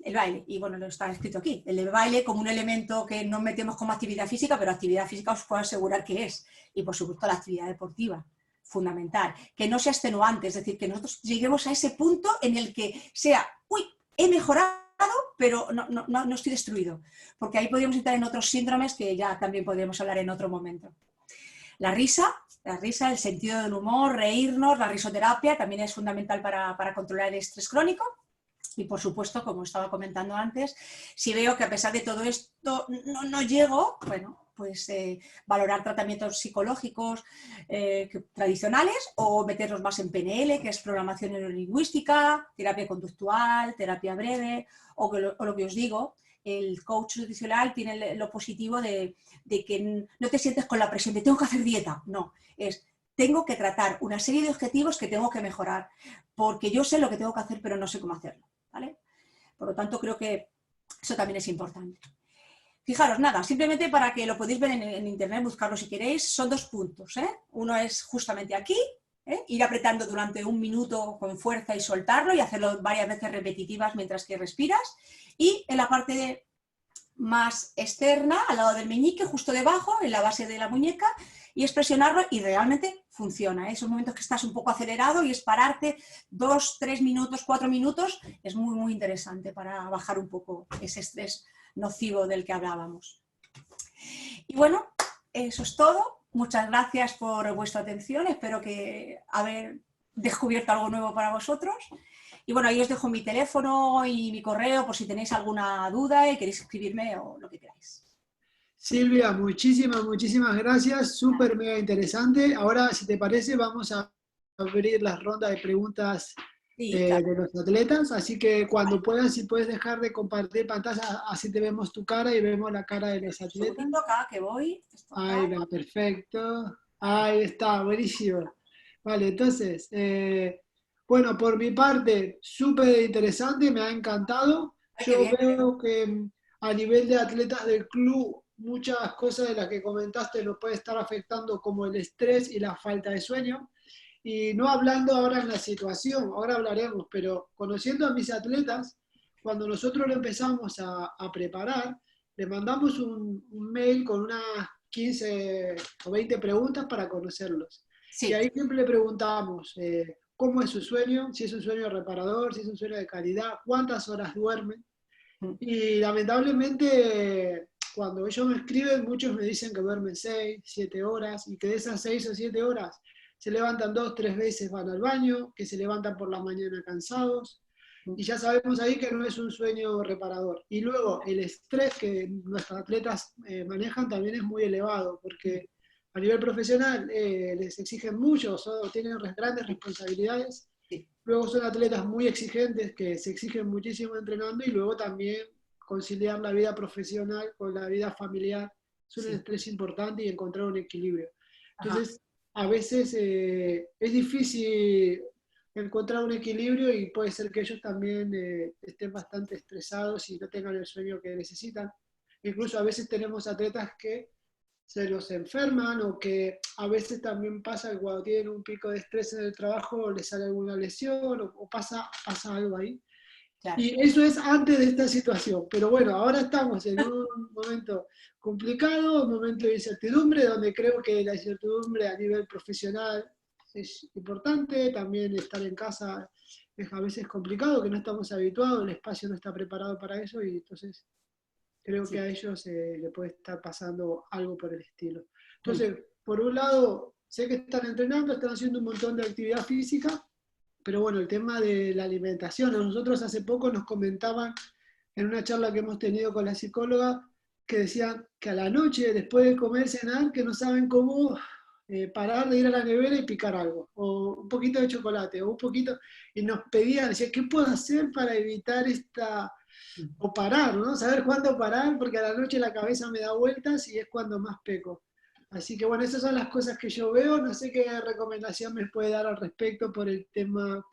Speaker 2: El baile, y bueno, lo está escrito aquí, el baile como un elemento que no metemos como actividad física, pero actividad física os puedo asegurar que es. Y por supuesto la actividad deportiva, fundamental. Que no sea extenuante, es decir, que nosotros lleguemos a ese punto en el que sea, uy, he mejorado, pero no estoy destruido. Porque ahí podríamos entrar en otros síndromes que ya también podríamos hablar en otro momento. La risa, el sentido del humor, reírnos, la risoterapia también es fundamental para controlar el estrés crónico. Y por supuesto, como estaba comentando antes, si veo que a pesar de todo esto no llego, bueno, pues valorar tratamientos psicológicos tradicionales o meterlos más en PNL, que es programación neurolingüística, terapia conductual, terapia breve, o lo que os digo, el coach nutricional tiene lo positivo de que no te sientes con la presión de tengo que hacer dieta, no, es tengo que tratar una serie de objetivos que tengo que mejorar, porque yo sé lo que tengo que hacer, pero no sé cómo hacerlo. ¿Vale? Por lo tanto, creo que eso también es importante. Fijaros, nada, simplemente para que lo podéis ver en internet, buscarlo si queréis, son 2 puntos. Uno es justamente aquí, ir apretando durante 1 minuto con fuerza y soltarlo y hacerlo varias veces repetitivas mientras que respiras. Y en la parte más externa, al lado del meñique, justo debajo, en la base de la muñeca, y es presionarlo y realmente funciona. Esos momentos que estás un poco acelerado y es pararte 2, 3 minutos, 4 minutos, es muy, muy interesante para bajar un poco ese estrés nocivo del que hablábamos. Y bueno, eso es todo. Muchas gracias por vuestra atención. Espero que haber descubierto algo nuevo para vosotros. Y bueno, ahí os dejo mi teléfono y mi correo por si tenéis alguna duda y queréis escribirme o lo que queráis.
Speaker 1: Silvia, muchísimas gracias, súper mega interesante. Ahora, si te parece, vamos a abrir las rondas de preguntas
Speaker 2: Sí, claro.
Speaker 1: de los atletas, así que cuando puedas, si puedes dejar de compartir pantalla, así te vemos tu cara y vemos la cara de los
Speaker 2: Un
Speaker 1: atletas.
Speaker 2: segundito acá que voy. Esto acá.
Speaker 1: Ahí va, perfecto. Ahí está, buenísimo. Vale, entonces, bueno, por mi parte, súper interesante, me ha encantado.
Speaker 2: Ay, qué
Speaker 1: Yo
Speaker 2: bien, qué bien.
Speaker 1: veo que a nivel de atletas del club, muchas cosas de las que comentaste nos puede estar afectando, como el estrés y la falta de sueño. Y no hablando ahora en la situación, ahora hablaremos, pero conociendo a mis atletas, cuando nosotros lo empezamos a preparar, le mandamos un mail con unas 15 o 20 preguntas para conocerlos. Y
Speaker 2: Sí.
Speaker 1: ahí siempre le preguntamos cómo es su sueño, si es un sueño reparador, si es un sueño de calidad, cuántas horas duermen. Y lamentablemente, cuando ellos me escriben, muchos me dicen que duermen 6, 7 horas y que de esas 6 o 7 horas se levantan 2, 3 veces, van al baño, que se levantan por la mañana cansados. Y ya sabemos ahí que no es un sueño reparador. Y luego el estrés que nuestros atletas manejan también es muy elevado, porque a nivel profesional les exigen mucho, tienen grandes responsabilidades.
Speaker 2: Sí.
Speaker 1: Luego son atletas muy exigentes que se exigen muchísimo entrenando y luego también conciliar la vida profesional con la vida familiar es un
Speaker 2: Sí.
Speaker 1: estrés importante y encontrar un equilibrio.
Speaker 2: Ajá.
Speaker 1: Entonces, a veces es difícil encontrar un equilibrio y puede ser que ellos también estén bastante estresados y no tengan el sueño que necesitan. Incluso a veces tenemos atletas que se los enferman o que a veces también pasa que cuando tienen un pico de estrés en el trabajo les sale alguna lesión o pasa algo ahí.
Speaker 2: Claro.
Speaker 1: Y eso es antes de esta situación. Pero bueno, ahora estamos en un momento complicado, un momento de incertidumbre, donde creo que la incertidumbre a nivel profesional es importante. También estar en casa es a veces complicado, que no estamos habituados, el espacio no está preparado para eso y entonces creo que
Speaker 2: Sí.
Speaker 1: a ellos le puede estar pasando algo por el estilo.
Speaker 2: Mm.
Speaker 1: Entonces, por un lado, sé que están entrenando, están haciendo un montón de actividad física, pero bueno, el tema de la alimentación, a nosotros hace poco nos comentaban en una charla que hemos tenido con la psicóloga, que decían que a la noche, después de comer, cenar, que no saben cómo parar de ir a la nevera y picar algo, o un poquito de chocolate, o un poquito, y nos pedían, decían, ¿qué puedo hacer para evitar esta, o parar, ¿no? Saber cuándo parar, porque a la noche la cabeza me da vueltas y es cuando más peco. Así que bueno, esas son las cosas que yo veo, no sé qué recomendación me puede dar al respecto por el tema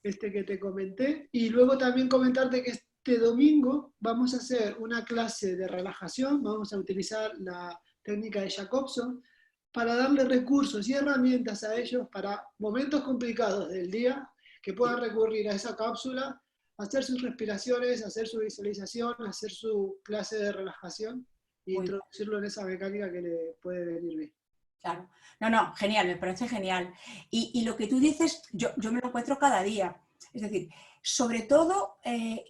Speaker 1: este que te comenté. Y luego también comentarte que este domingo vamos a hacer una clase de relajación, vamos a utilizar la técnica de Jacobson para darle recursos y herramientas a ellos para momentos complicados del día, que puedan recurrir a esa cápsula, hacer sus respiraciones, hacer su visualización, hacer su clase de relajación e
Speaker 2: Muy bien.
Speaker 1: introducirlo en esa mecánica que le puede venir bien.
Speaker 2: Claro. No, no, genial, me parece genial. Y lo que tú dices, yo me lo encuentro cada día. Es decir, sobre todo,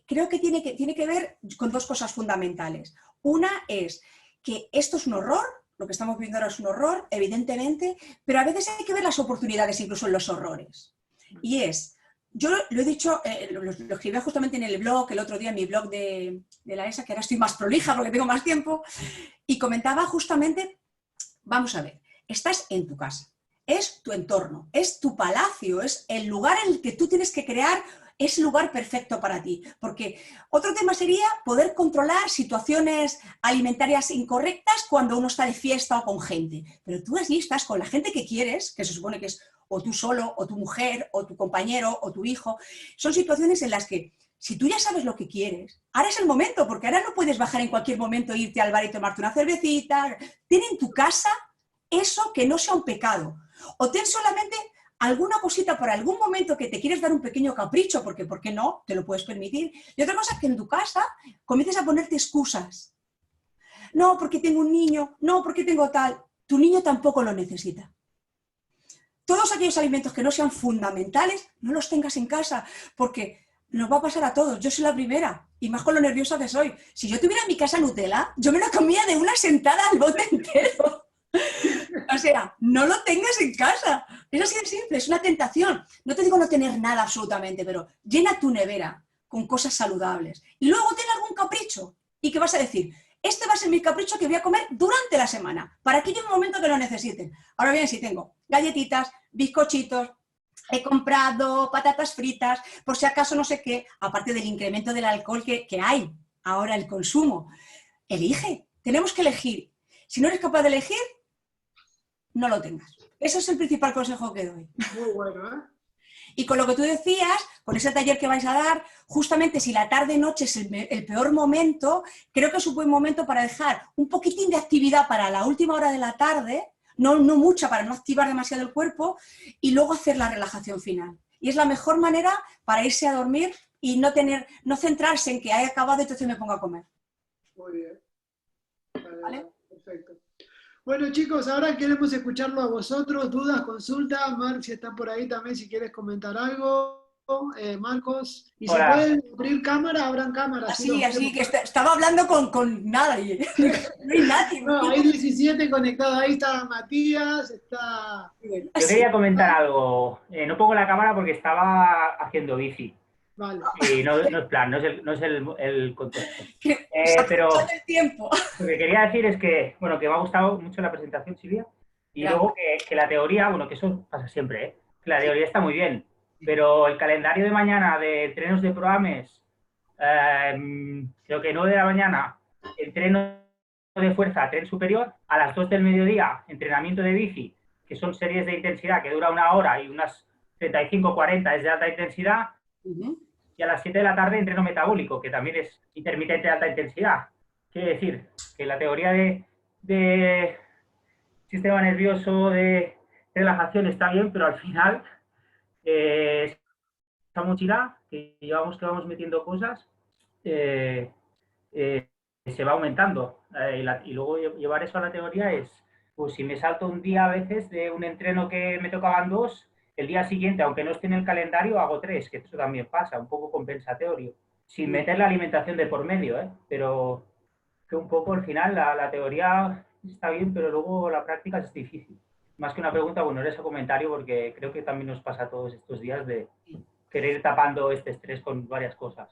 Speaker 2: creo que tiene que ver con dos cosas fundamentales. Una es que esto es un horror, lo que estamos viendo ahora es un horror, evidentemente, pero a veces hay que ver las oportunidades incluso en los horrores. Y es, yo lo he dicho, lo escribí justamente en el blog, el otro día en mi blog de la ESA, que ahora estoy más prolija porque tengo más tiempo, y comentaba justamente, vamos a ver, estás en tu casa, es tu entorno, es tu palacio, es el lugar en el que tú tienes que crear ese lugar perfecto para ti. Porque otro tema sería poder controlar situaciones alimentarias incorrectas cuando uno está de fiesta o con gente. Pero tú allí estás con la gente que quieres, que se supone que es o tú solo, o tu mujer, o tu compañero, o tu hijo. Son situaciones en las que si tú ya sabes lo que quieres, ahora es el momento, porque ahora no puedes bajar en cualquier momento, irte al bar y tomarte una cervecita. Ten en tu casa eso que no sea un pecado. O ten solamente alguna cosita por algún momento que te quieres dar un pequeño capricho, porque ¿por qué no? Te lo puedes permitir. Y otra cosa es que en tu casa comiences a ponerte excusas. No, porque tengo un niño, no, porque tengo tal. Tu niño tampoco lo necesita. Todos aquellos alimentos que no sean fundamentales, no los tengas en casa, porque nos va a pasar a todos. Yo soy la primera, y más con lo nerviosa que soy. Si yo tuviera en mi casa Nutella, yo me lo comía de una sentada al bote entero. O sea, no lo tengas en casa. Es así de simple, es una tentación. No te digo no tener nada absolutamente, pero llena tu nevera con cosas saludables. Y luego ten algún capricho. ¿Y qué vas a decir? Este va a ser mi capricho que voy a comer durante la semana, para que llegue un momento que lo necesiten. Ahora bien, si tengo galletitas, bizcochitos, he comprado patatas fritas, por si acaso no sé qué, aparte del incremento del alcohol que hay ahora el consumo. Elige, tenemos que elegir. Si no eres capaz de elegir, no lo tengas. Ese es el principal consejo que doy.
Speaker 1: Muy bueno, ¿eh?
Speaker 2: Y con lo que tú decías, con ese taller que vais a dar, justamente si la tarde-noche es el peor momento, creo que es un buen momento para dejar un poquitín de actividad para la última hora de la tarde, no mucha para no activar demasiado el cuerpo, y luego hacer la relajación final. Y es la mejor manera para irse a dormir y no centrarse en que haya acabado y entonces me pongo a comer.
Speaker 1: Muy bien.
Speaker 2: ¿Vale?
Speaker 1: Perfecto. Bueno, chicos, ahora queremos escucharlo a vosotros. Dudas, consultas. Marc, si está por ahí también, si quieres comentar algo. Marcos. Y si
Speaker 3: Hola.
Speaker 1: pueden abrir cámara, abran cámara. Así los
Speaker 2: Así
Speaker 1: vemos.
Speaker 2: que estaba hablando con nadie. No hay nadie.
Speaker 1: No, hay 17 conectados. Ahí está Matías, está...
Speaker 3: Yo quería comentar algo. No pongo la cámara porque estaba haciendo bici.
Speaker 1: Vale.
Speaker 3: Y no es plan, no es el contexto. Pero
Speaker 2: Todo el tiempo.
Speaker 3: lo que quería decir es que, bueno, que me ha gustado mucho la presentación, Silvia. Y
Speaker 2: Gracias.
Speaker 3: luego que la teoría, bueno, que eso pasa siempre, ¿eh? Que la teoría está muy bien. Pero el calendario de mañana de entrenos de ProAmes, creo que 9 de la mañana, entreno de fuerza, tren superior, a las 2 del mediodía, entrenamiento de bici, que son series de intensidad que dura 1 hora y unas 35 40 es de alta intensidad, y a las 7 de la tarde entreno metabólico, que también es intermitente de alta intensidad. Quiere decir que la teoría de sistema nervioso, de relajación está bien, pero al final esta mochila que vamos metiendo cosas se va aumentando. Y luego llevar eso a la teoría es, pues si me salto un día a veces de un entreno que me tocaban 2, el día siguiente, aunque no esté en el calendario, hago 3, que eso también pasa, un poco compensatorio, sin meter la alimentación de por medio, pero que un poco al final la teoría está bien, pero luego la práctica es difícil. más que una pregunta, bueno, era ese comentario porque creo que también nos pasa todos estos días de querer ir tapando este estrés con varias cosas.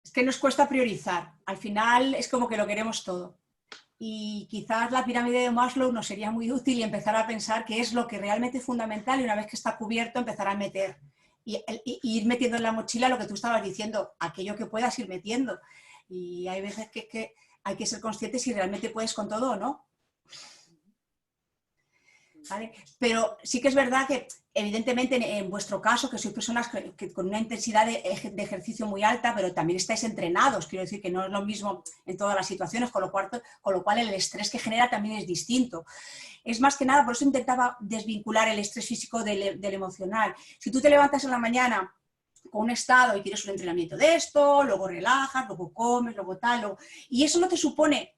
Speaker 2: Es que nos cuesta priorizar. Al final es como que lo queremos todo. Y quizás la pirámide de Maslow nos sería muy útil y empezar a pensar qué es lo que realmente es fundamental y una vez que está cubierto empezar a meter. Y ir metiendo en la mochila lo que tú estabas diciendo, aquello que puedas ir metiendo. Y hay veces que hay que ser conscientes si realmente puedes con todo o no. ¿Vale? Pero sí que es verdad que, evidentemente, en vuestro caso, que sois personas que con una intensidad de ejercicio muy alta, pero también estáis entrenados, quiero decir que no es lo mismo en todas las situaciones, con lo cual el estrés que genera también es distinto. Es más que nada, por eso intentaba desvincular el estrés físico del emocional. Si tú te levantas en la mañana con un estado y tienes un entrenamiento de esto, luego relajas, luego comes, luego tal, y eso no te supone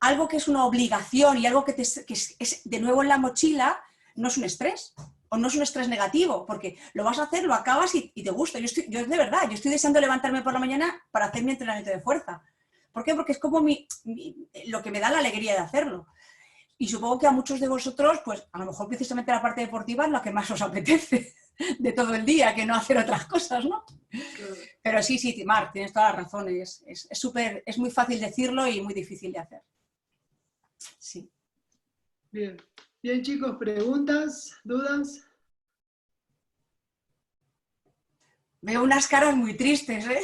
Speaker 2: algo que es una obligación y algo que es de nuevo en la mochila, no es un estrés, o no es un estrés negativo, porque lo vas a hacer, lo acabas y te gusta. Yo de verdad, yo estoy deseando levantarme por la mañana para hacer mi entrenamiento de fuerza. ¿Por qué? Porque es como lo que me da la alegría de hacerlo. Y supongo que a muchos de vosotros, pues a lo mejor precisamente la parte deportiva es la que más os apetece de todo el día, que no hacer otras cosas, ¿no? Claro. Pero sí, Marc, tienes toda la razón, es muy fácil decirlo y muy difícil de hacer. Sí.
Speaker 1: Bien, chicos, ¿preguntas, dudas?
Speaker 2: Veo unas caras muy tristes, ¿eh?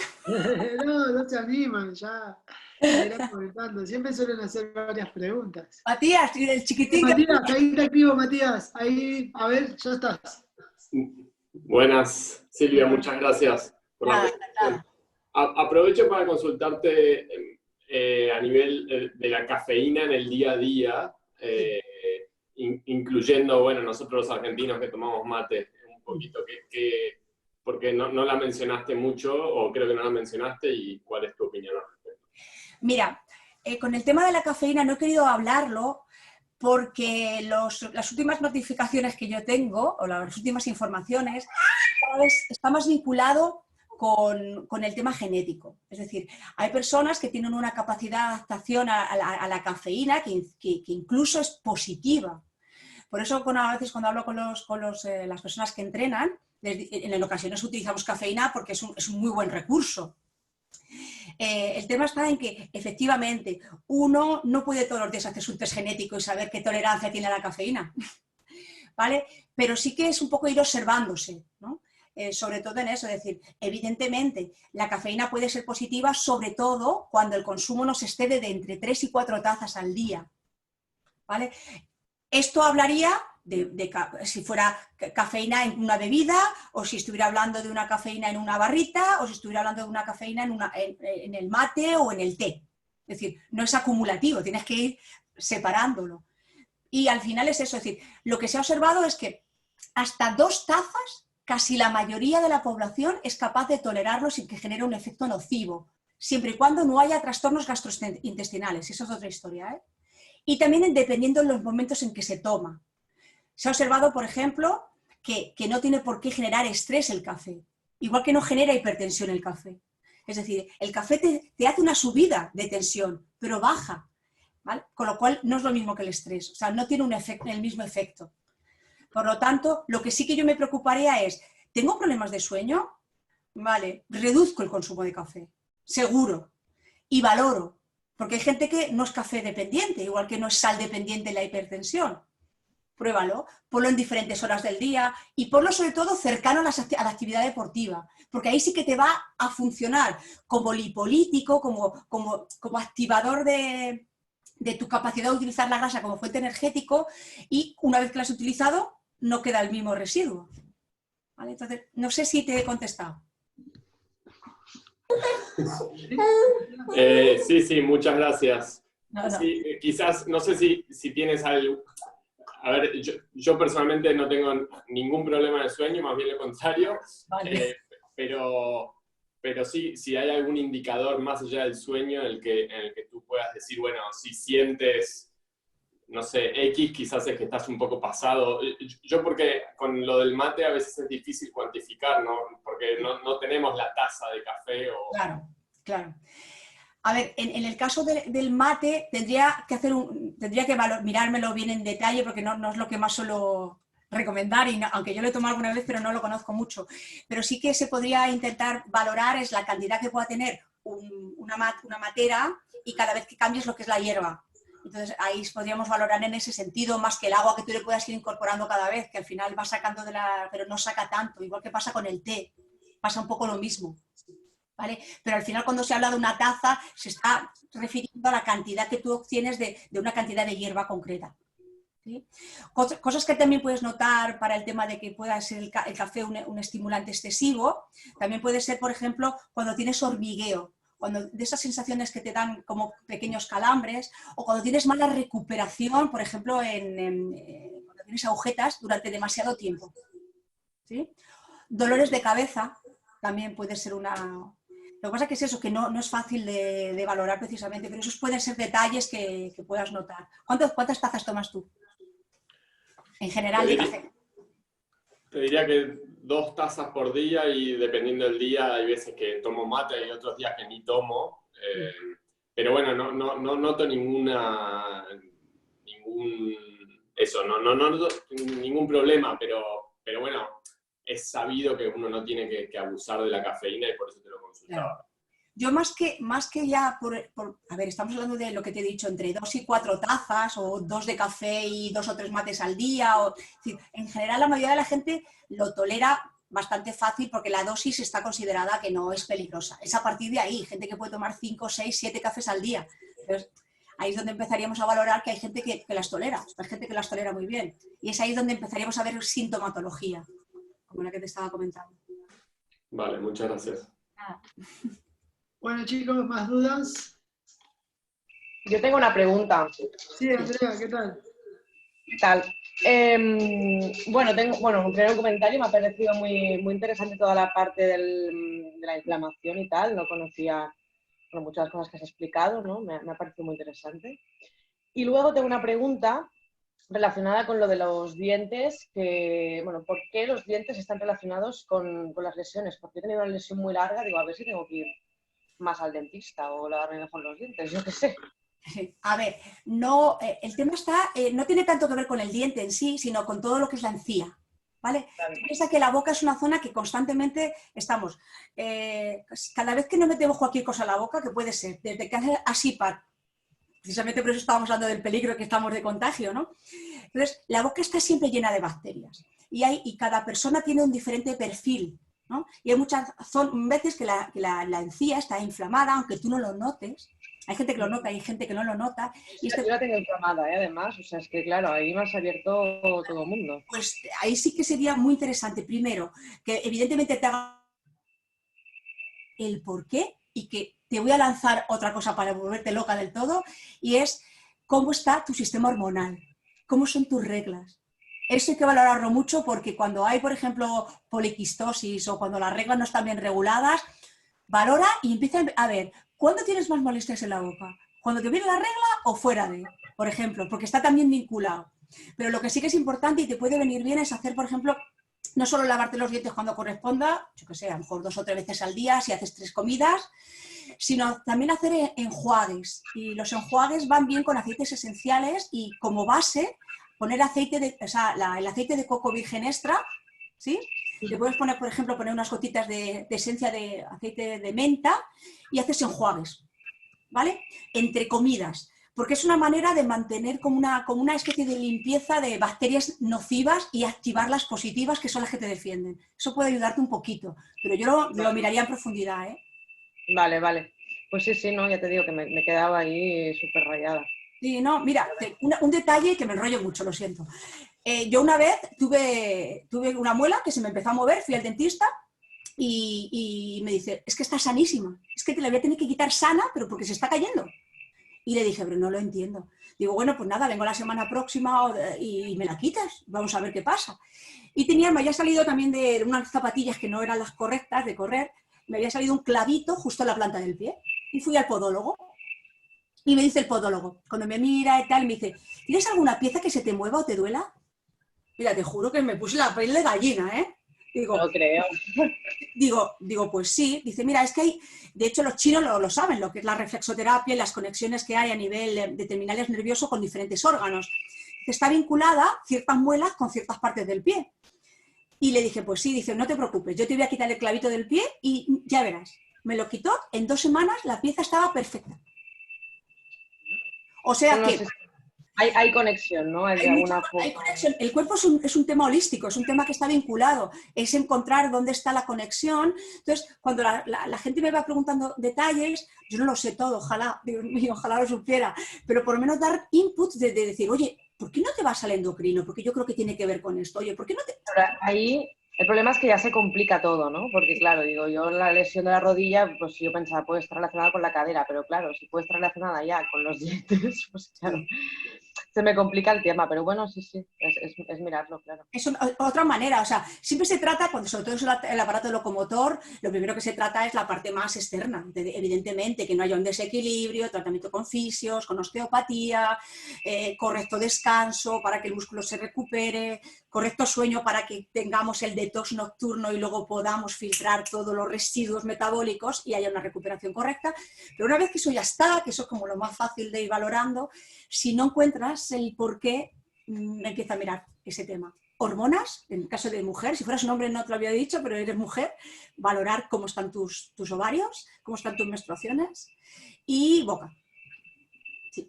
Speaker 1: No se animan, ya irán comentando. Siempre suelen hacer varias preguntas.
Speaker 2: Matías, y del chiquitín.
Speaker 1: Matías, ahí te activo, Matías. Ahí, a ver, ya estás.
Speaker 4: Buenas, Silvia, muchas gracias por la presentación. Aprovecho para consultarte a nivel de la cafeína en el día a día, incluyendo, bueno, nosotros los argentinos que tomamos mate, un poquito, porque no la mencionaste mucho, o creo que no la mencionaste, y cuál es tu opinión al respecto.
Speaker 2: Mira, con el tema de la cafeína no he querido hablarlo porque las últimas notificaciones que yo tengo, o las últimas informaciones, cada vez está más vinculado con el tema genético. Es decir, hay personas que tienen una capacidad de adaptación a la cafeína que incluso es positiva. Por eso a veces cuando hablo con las personas que entrenan, en ocasiones utilizamos cafeína porque es un muy buen recurso. El tema está en que efectivamente uno no puede todos los días hacerse un test genético y saber qué tolerancia tiene a la cafeína, ¿vale? Pero sí que es un poco ir observándose, ¿no? Sobre todo en eso, es decir, evidentemente la cafeína puede ser positiva, sobre todo cuando el consumo nos excede de entre 3 y 4 tazas al día, ¿vale? Esto hablaría de si fuera cafeína en una bebida, o si estuviera hablando de una cafeína en una barrita, o si estuviera hablando de una cafeína en el mate o en el té. Es decir, no es acumulativo, tienes que ir separándolo. Y al final es eso, es decir, lo que se ha observado es que hasta 2 tazas, casi la mayoría de la población es capaz de tolerarlo sin que genere un efecto nocivo, siempre y cuando no haya trastornos gastrointestinales. Eso es otra historia, ¿eh? Y también dependiendo de los momentos en que se toma. Se ha observado, por ejemplo, que no tiene por qué generar estrés el café, igual que no genera hipertensión el café. Es decir, el café te hace una subida de tensión, pero baja, ¿vale? Con lo cual no es lo mismo que el estrés, o sea, no tiene el mismo efecto. Por lo tanto, lo que sí que yo me preocuparía es, ¿tengo problemas de sueño? Vale, reduzco el consumo de café, seguro, y valoro. Porque hay gente que no es café dependiente, igual que no es sal dependiente la hipertensión. Pruébalo, ponlo en diferentes horas del día y ponlo sobre todo cercano a la actividad deportiva, porque ahí sí que te va a funcionar como lipolítico, como activador de tu capacidad de utilizar la grasa como fuente energético, y una vez que la has utilizado no queda el mismo residuo. ¿Vale? Entonces, no sé si te he contestado.
Speaker 4: Sí, muchas gracias.
Speaker 2: No.
Speaker 4: Sí, quizás, no sé si tienes algo. A ver, yo personalmente no tengo ningún problema de sueño, más bien lo contrario. Vale. Pero sí, si hay algún indicador más allá del sueño en el que tú puedas decir, bueno, si sientes, no sé, X, quizás es que estás un poco pasado. Yo porque con lo del mate a veces es difícil cuantificar, ¿no? Porque no tenemos la taza de café o...
Speaker 2: Claro. A ver, en el caso del mate tendría que mirármelo bien en detalle porque no es lo que más suelo recomendar, aunque yo lo he tomado alguna vez, pero no lo conozco mucho. Pero sí que se podría intentar valorar es la cantidad que pueda tener una matera y cada vez que cambies lo que es la hierba. Entonces ahí podríamos valorar en ese sentido, más que el agua que tú le puedas ir incorporando cada vez, que al final va sacando pero no saca tanto, igual que pasa con el té, pasa un poco lo mismo. ¿Vale? Pero al final cuando se habla de una taza se está refiriendo a la cantidad que tú obtienes de una cantidad de hierba concreta. ¿Sí? Cosas que también puedes notar para el tema de que pueda ser el café un estimulante excesivo, también puede ser, por ejemplo, cuando tienes hormigueo, cuando de esas sensaciones que te dan como pequeños calambres, o cuando tienes mala recuperación, por ejemplo, cuando tienes agujetas durante demasiado tiempo. ¿Sí? Dolores de cabeza también puede ser una... Lo que pasa que es eso, que no es fácil de valorar precisamente, pero esos pueden ser detalles que puedas notar. ¿Cuántas tazas tomas tú? En general de café.
Speaker 4: Te diría que 2 tazas por día y dependiendo del día hay veces que tomo mate y otros días que ni tomo. Pero bueno, no noto ningún problema, pero bueno, es sabido que uno no tiene que abusar de la cafeína y por eso te lo consultaba.
Speaker 2: Claro. Yo más que ya, a ver, estamos hablando de lo que te he dicho, entre 2 y 4 tazas, o 2 de café y 2 o 3 mates al día. Es decir, en general la mayoría de la gente lo tolera bastante fácil porque la dosis está considerada que no es peligrosa. Es a partir de ahí, gente que puede tomar 5, 6, 7 cafés al día. Entonces, ahí es donde empezaríamos a valorar que hay gente que las tolera, hay gente que las tolera muy bien. Y es ahí donde empezaríamos a ver sintomatología, como la que te estaba comentando.
Speaker 4: Vale, muchas gracias.
Speaker 2: Nada.
Speaker 1: Bueno, chicos, ¿más dudas?
Speaker 5: Yo tengo una pregunta.
Speaker 1: Sí, Andrea, ¿qué tal?
Speaker 5: ¿Qué tal? Primero un comentario, me ha parecido muy, muy interesante toda la parte de la inflamación y tal. No conocía muchas cosas que has explicado, ¿no? Me ha parecido muy interesante. Y luego tengo una pregunta relacionada con lo de los dientes, ¿por qué los dientes están relacionados con las lesiones? Porque he tenido una lesión muy larga, digo, a ver si tengo que ir más al dentista o lavarme mejor los dientes, yo qué sé.
Speaker 2: A ver, el tema no tiene tanto que ver con el diente en sí, sino con todo lo que es la encía, ¿vale? Claro. Piensa que la boca es una zona que constantemente estamos, cada vez que nos metemos cualquier cosa en la boca, que puede ser, desde que hace asipar, precisamente por eso estábamos hablando del peligro que estamos de contagio, ¿no? Entonces, la boca está siempre llena de bacterias y cada persona tiene un diferente perfil, ¿no? Y hay muchas veces que la encía está inflamada, aunque tú no lo notes. Hay gente que lo nota, hay gente que no lo nota.
Speaker 5: Y yo la tengo inflamada, además. O sea, es que claro, ahí me has abierto todo el mundo.
Speaker 2: Pues ahí sí que sería muy interesante. Primero, que evidentemente te haga el por qué y que te voy a lanzar otra cosa para volverte loca del todo, y es cómo está tu sistema hormonal, cómo son tus reglas. Eso hay que valorarlo mucho porque cuando hay, por ejemplo, poliquistosis o cuando las reglas no están bien reguladas, valora y empieza a ver, ¿cuándo tienes más molestias en la boca? ¿Cuando te viene la regla o fuera de? Por ejemplo, porque está también vinculado. Pero lo que sí que es importante y te puede venir bien es hacer, por ejemplo, no solo lavarte los dientes cuando corresponda, yo que sé, a lo mejor 2 o 3 veces al día si haces 3 comidas, sino también hacer enjuagues. Y los enjuagues van bien con aceites esenciales y como base poner el aceite de coco virgen extra, ¿sí? Te puedes poner, por ejemplo, unas gotitas de esencia de aceite de menta y haces enjuagues, ¿vale? Entre comidas, porque es una manera de mantener como una especie de limpieza de bacterias nocivas y activar las positivas, que son las que te defienden. Eso puede ayudarte un poquito, pero yo lo miraría en profundidad, ¿eh?
Speaker 5: Vale. Pues sí, no, ya te digo que me quedaba ahí súper rayada.
Speaker 2: Sí, no, mira, un detalle que me enrollo mucho, lo siento. Yo una vez tuve una muela que se me empezó a mover, fui al dentista y me dice, es que está sanísima, es que te la voy a tener que quitar sana, pero porque se está cayendo. Y le dije, pero no lo entiendo. Digo, bueno, pues nada, vengo la semana próxima y me la quitas, vamos a ver qué pasa. Y me había salido también de unas zapatillas que no eran las correctas de correr, me había salido un clavito justo en la planta del pie. Y fui al podólogo. Y me dice el podólogo, cuando me mira y tal, me dice, ¿tienes alguna pieza que se te mueva o te duela? Mira, te juro que me puse la piel de gallina, ¿eh? Digo,
Speaker 5: No lo creo.
Speaker 2: Digo, pues sí. Dice, mira, es que hay, de hecho los chinos lo saben, lo que es la reflexoterapia y las conexiones que hay a nivel de terminales nerviosos con diferentes órganos. Está vinculada ciertas muelas con ciertas partes del pie. Y le dije, pues sí, dice, no te preocupes, yo te voy a quitar el clavito del pie y ya verás. Me lo quitó, en 2 semanas la pieza estaba perfecta. O sea
Speaker 5: No
Speaker 2: que...
Speaker 5: sé si hay conexión, ¿no? De alguna forma.
Speaker 2: Hay conexión. El cuerpo es un tema holístico, es un tema que está vinculado, es encontrar dónde está la conexión. Entonces, cuando la gente me va preguntando detalles, yo no lo sé todo, ojalá, Dios mío, ojalá lo supiera, pero por lo menos dar inputs de decir, oye, ¿por qué no te vas al endocrino? Porque yo creo que tiene que ver con esto. Oye, ¿por qué no te...?
Speaker 5: Ahora, ahí el problema es que ya se complica todo, ¿no? Porque claro, digo, yo la lesión de la rodilla, pues yo pensaba, puede estar relacionada con la cadera, pero claro, si puede estar relacionada ya con los dientes, pues claro, se me complica el tema, pero bueno, sí, es mirarlo, claro.
Speaker 2: Es otra manera, o sea, siempre se trata, cuando sobre todo es el aparato locomotor, lo primero que se trata es la parte más externa, evidentemente, que no haya un desequilibrio, tratamiento con fisios, con osteopatía, correcto descanso para que el músculo se recupere, correcto sueño para que tengamos el detox nocturno y luego podamos filtrar todos los residuos metabólicos y haya una recuperación correcta. Pero una vez que eso ya está, que eso es como lo más fácil de ir valorando, si no encuentras el por qué, empieza a mirar ese tema. Hormonas, en el caso de mujer, si fueras un hombre no te lo había dicho, pero eres mujer, valorar cómo están tus ovarios, cómo están tus menstruaciones y boca. Sí.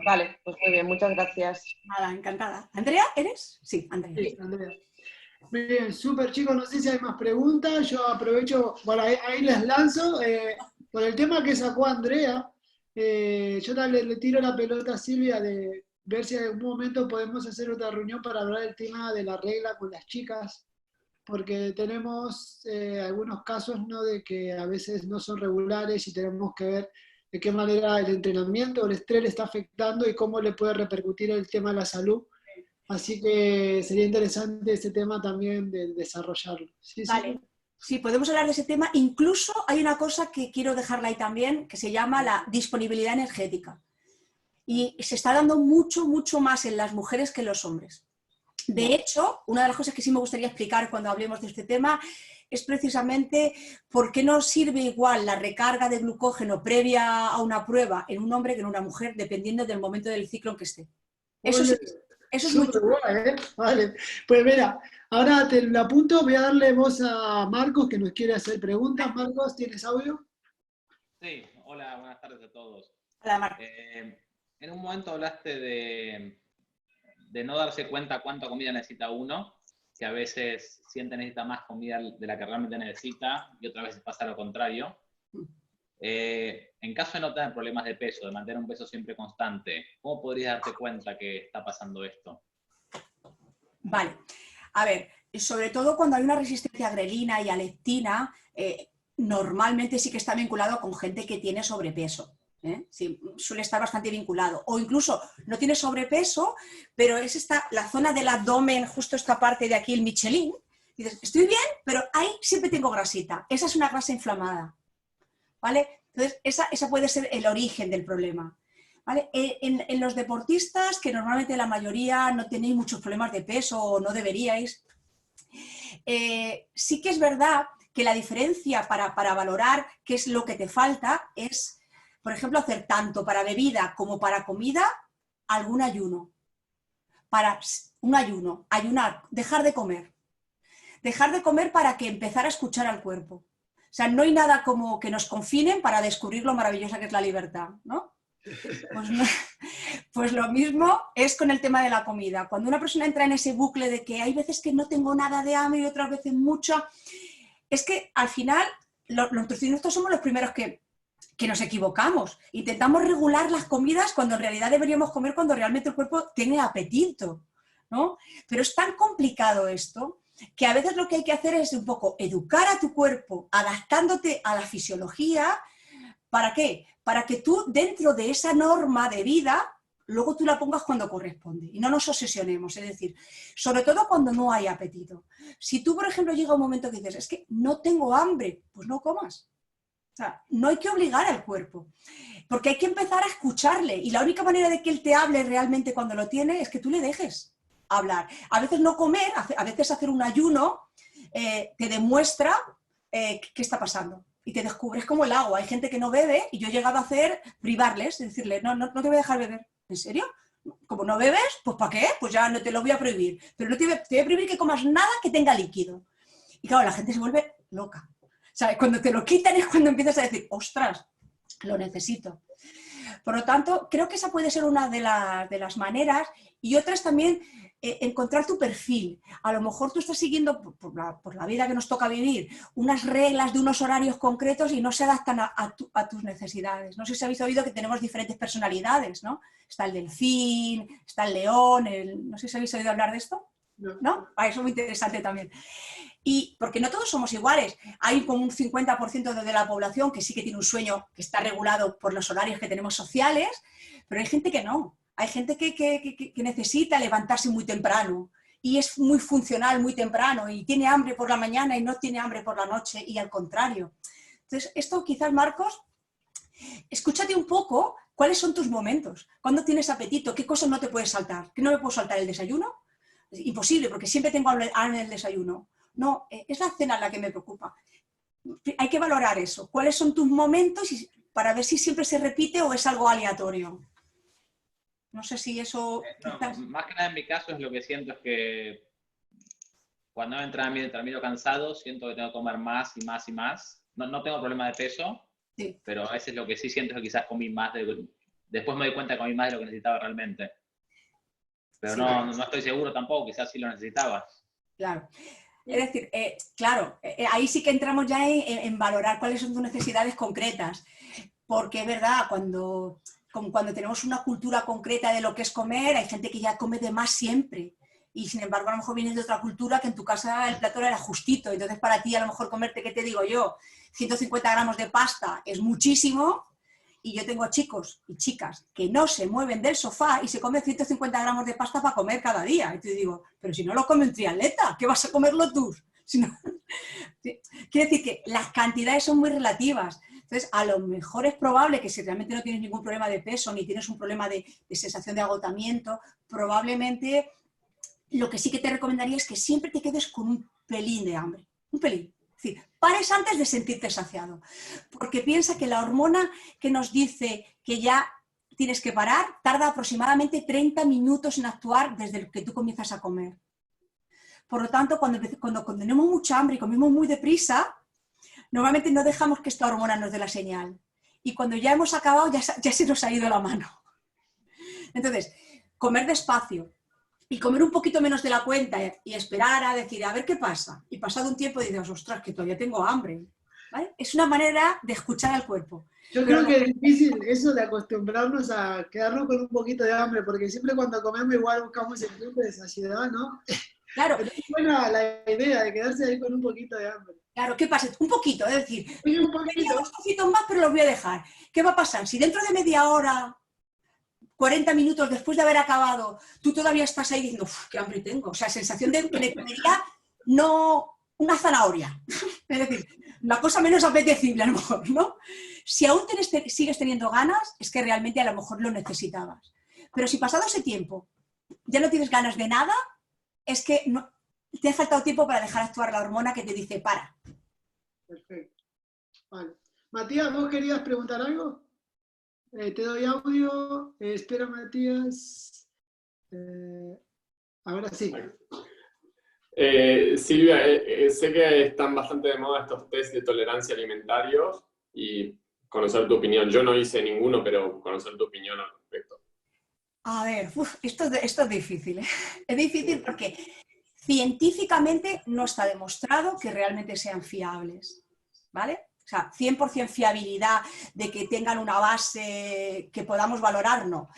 Speaker 5: Vale, pues muy bien, muchas gracias.
Speaker 2: Nada, encantada. ¿Andrea, eres? Sí, Andrea.
Speaker 1: Sí, Andrea. Muy bien, súper chicos, no sé si hay más preguntas, yo aprovecho, bueno, ahí les lanzo, por el tema que sacó Andrea, yo le tiro la pelota a Silvia de ver si en algún momento podemos hacer otra reunión para hablar del tema de la regla con las chicas, porque tenemos algunos casos, ¿no?, de que a veces no son regulares y tenemos que ver de qué manera el entrenamiento o el estrés le está afectando y cómo le puede repercutir el tema de la salud. Así que sería interesante ese tema también de desarrollarlo. ¿Sí,
Speaker 2: vale. Sí, podemos hablar de ese tema. Incluso hay una cosa que quiero dejarla ahí también, que se llama la disponibilidad energética. Y se está dando mucho, mucho más en las mujeres que en los hombres. De hecho, una de las cosas que sí me gustaría explicar cuando hablemos de este tema es precisamente por qué no sirve igual la recarga de glucógeno previa a una prueba en un hombre que en una mujer, dependiendo del momento del ciclo en que esté. Eso sí. Eso es muy chulo.
Speaker 1: Vale, pues mira, ahora te lo apunto, voy a darle voz a Marcos que nos quiere hacer preguntas. Marcos, ¿tienes audio?
Speaker 6: Sí, hola, buenas tardes a todos.
Speaker 2: Hola, Marcos.
Speaker 6: En un momento hablaste de no darse cuenta cuánta comida necesita uno, que a veces siente necesita más comida de la que realmente necesita y otras veces pasa lo contrario. En caso de no tener problemas de peso, de mantener un peso siempre constante, ¿cómo podrías darte cuenta que está pasando esto?
Speaker 2: Vale, a ver, sobre todo cuando hay una resistencia a grelina y a leptina, normalmente sí que está vinculado con gente que tiene sobrepeso. Sí, suele estar bastante vinculado. O incluso no tiene sobrepeso, pero es la zona del abdomen, justo esta parte de aquí, el Michelin. Y dices, estoy bien, pero ahí siempre tengo grasita. Esa es una grasa inflamada. ¿Vale? Entonces, esa puede ser el origen del problema. ¿Vale? En los deportistas, que normalmente la mayoría no tenéis muchos problemas de peso o no deberíais, sí que es verdad que la diferencia para valorar qué es lo que te falta es, por ejemplo, hacer tanto para bebida como para comida algún ayuno. Para un ayuno, ayunar, dejar de comer. Dejar de comer para que empezar a escuchar al cuerpo. O sea, no hay nada como que nos confinen para descubrir lo maravillosa que es la libertad, ¿no? Pues lo mismo es con el tema de la comida. Cuando una persona entra en ese bucle de que hay veces que no tengo nada de hambre y otras veces mucha, es que al final los nutricionistas somos los primeros que nos equivocamos. Intentamos regular las comidas cuando en realidad deberíamos comer cuando realmente el cuerpo tiene apetito, ¿no? Pero es tan complicado esto que a veces lo que hay que hacer es un poco educar a tu cuerpo, adaptándote a la fisiología. ¿Para qué? Para que tú, dentro de esa norma de vida, luego tú la pongas cuando corresponde y no nos obsesionemos. Es decir, sobre todo cuando no hay apetito. Si tú, por ejemplo, llega un momento que dices, es que no tengo hambre, pues no comas. O sea, no hay que obligar al cuerpo, porque hay que empezar a escucharle y la única manera de que él te hable realmente cuando lo tiene es que tú le dejes hablar. A veces no comer, a veces hacer un ayuno te demuestra qué está pasando. Y te descubres como el agua. Hay gente que no bebe y yo he llegado a hacer privarles, decirle, no te voy a dejar beber. ¿En serio? Como no bebes, pues ¿para qué? Pues ya no te lo voy a prohibir. Pero no te voy a prohibir que comas nada que tenga líquido. Y claro, la gente se vuelve loca. ¿Sabes? Cuando te lo quitan es cuando empiezas a decir, ostras, lo necesito. Por lo tanto, creo que esa puede ser una de las maneras, y otras también encontrar tu perfil. A lo mejor tú estás siguiendo, por la vida que nos toca vivir, unas reglas de unos horarios concretos y no se adaptan a tus necesidades. No sé si habéis oído que tenemos diferentes personalidades, ¿no? Está el delfín, está el león, no sé si habéis oído hablar de esto. ¿No? Eso es muy interesante también. Y porque no todos somos iguales. Hay como un 50% de la población que sí que tiene un sueño que está regulado por los horarios que tenemos sociales, pero hay gente que no. Hay gente que necesita levantarse muy temprano y es muy funcional muy temprano y tiene hambre por la mañana y no tiene hambre por la noche y al contrario. Entonces, esto quizás, Marcos, escúchate un poco cuáles son tus momentos. ¿Cuándo tienes apetito? ¿Qué cosas no te puedes saltar? ¿Qué no me puedo saltar? ¿El desayuno? Es imposible, porque siempre tengo hambre en el desayuno. No, es la cena la que me preocupa. Hay que valorar eso. ¿Cuáles son tus momentos para ver si siempre se repite o es algo aleatorio? No sé si eso...
Speaker 6: No, más que nada en mi caso es lo que siento es que cuando me termino cansado, siento que tengo que comer más y más y más. No tengo problema de peso, sí, pero a veces lo que sí siento es que quizás comí más. Después me doy cuenta que comí más de lo que necesitaba realmente. Pero sí, no estoy seguro tampoco, quizás sí lo necesitaba.
Speaker 2: Claro. Es decir, claro, ahí sí que entramos ya en valorar cuáles son tus necesidades concretas. Porque es verdad, cuando tenemos una cultura concreta de lo que es comer, hay gente que ya come de más siempre. Y sin embargo, a lo mejor vienes de otra cultura que en tu casa el plato era justito. Entonces, para ti, a lo mejor comerte, ¿qué te digo yo? 150 gramos de pasta es muchísimo. Y yo tengo chicos y chicas que no se mueven del sofá y se comen 150 gramos de pasta para comer cada día. Y te digo, pero si no lo come un triatleta, ¿qué vas a comerlo tú? Si no... Quiere decir que las cantidades son muy relativas. Entonces, a lo mejor es probable que si realmente no tienes ningún problema de peso ni tienes un problema de sensación de agotamiento, probablemente lo que sí que te recomendaría es que siempre te quedes con un pelín de hambre. Un pelín. Es decir, pares antes de sentirte saciado. Porque piensa que la hormona que nos dice que ya tienes que parar tarda aproximadamente 30 minutos en actuar desde que tú comienzas a comer. Por lo tanto, cuando tenemos mucha hambre y comemos muy deprisa, normalmente no dejamos que esta hormona nos dé la señal. Y cuando ya hemos acabado, ya se nos ha ido la mano. Entonces, comer despacio y comer un poquito menos de la cuenta y esperar a decir, a ver qué pasa. Y pasado un tiempo dices, ostras, que todavía tengo hambre. ¿Vale? Es una manera de escuchar al cuerpo.
Speaker 1: Yo creo que es difícil eso de acostumbrarnos a quedarnos con un poquito de hambre, porque siempre cuando comemos igual buscamos el punto de saciedad, ¿no?
Speaker 2: Claro.
Speaker 1: Pero es buena la idea de quedarse ahí con un poquito de hambre.
Speaker 2: Claro, ¿qué pasa? Un poquito, es decir,
Speaker 1: un poquito.
Speaker 2: Tenía 2 trocitos más, pero los voy a dejar. ¿Qué va a pasar? Si dentro de media hora, 40 minutos después de haber acabado, tú todavía estás ahí diciendo, qué hambre tengo. O sea, sensación de que me comería no una zanahoria. Es decir, una cosa menos apetecible a lo mejor, ¿no? Si aún sigues teniendo ganas, es que realmente a lo mejor lo necesitabas. Pero si pasado ese tiempo ya no tienes ganas de nada, es que no, te ha faltado tiempo para dejar actuar la hormona que te dice, para.
Speaker 1: Perfecto. Vale. Matías, ¿vos querías preguntar algo? Te doy audio. Espera, Matías. Ahora sí.
Speaker 4: Silvia, sé que están bastante de moda estos test de tolerancia alimentarios y conocer tu opinión. Yo no hice ninguno, pero conocer tu opinión al respecto.
Speaker 2: A ver, esto es difícil, ¿eh? Es difícil porque científicamente no está demostrado que realmente sean fiables, ¿vale? O sea, 100% fiabilidad de que tengan una base que podamos valorar, no.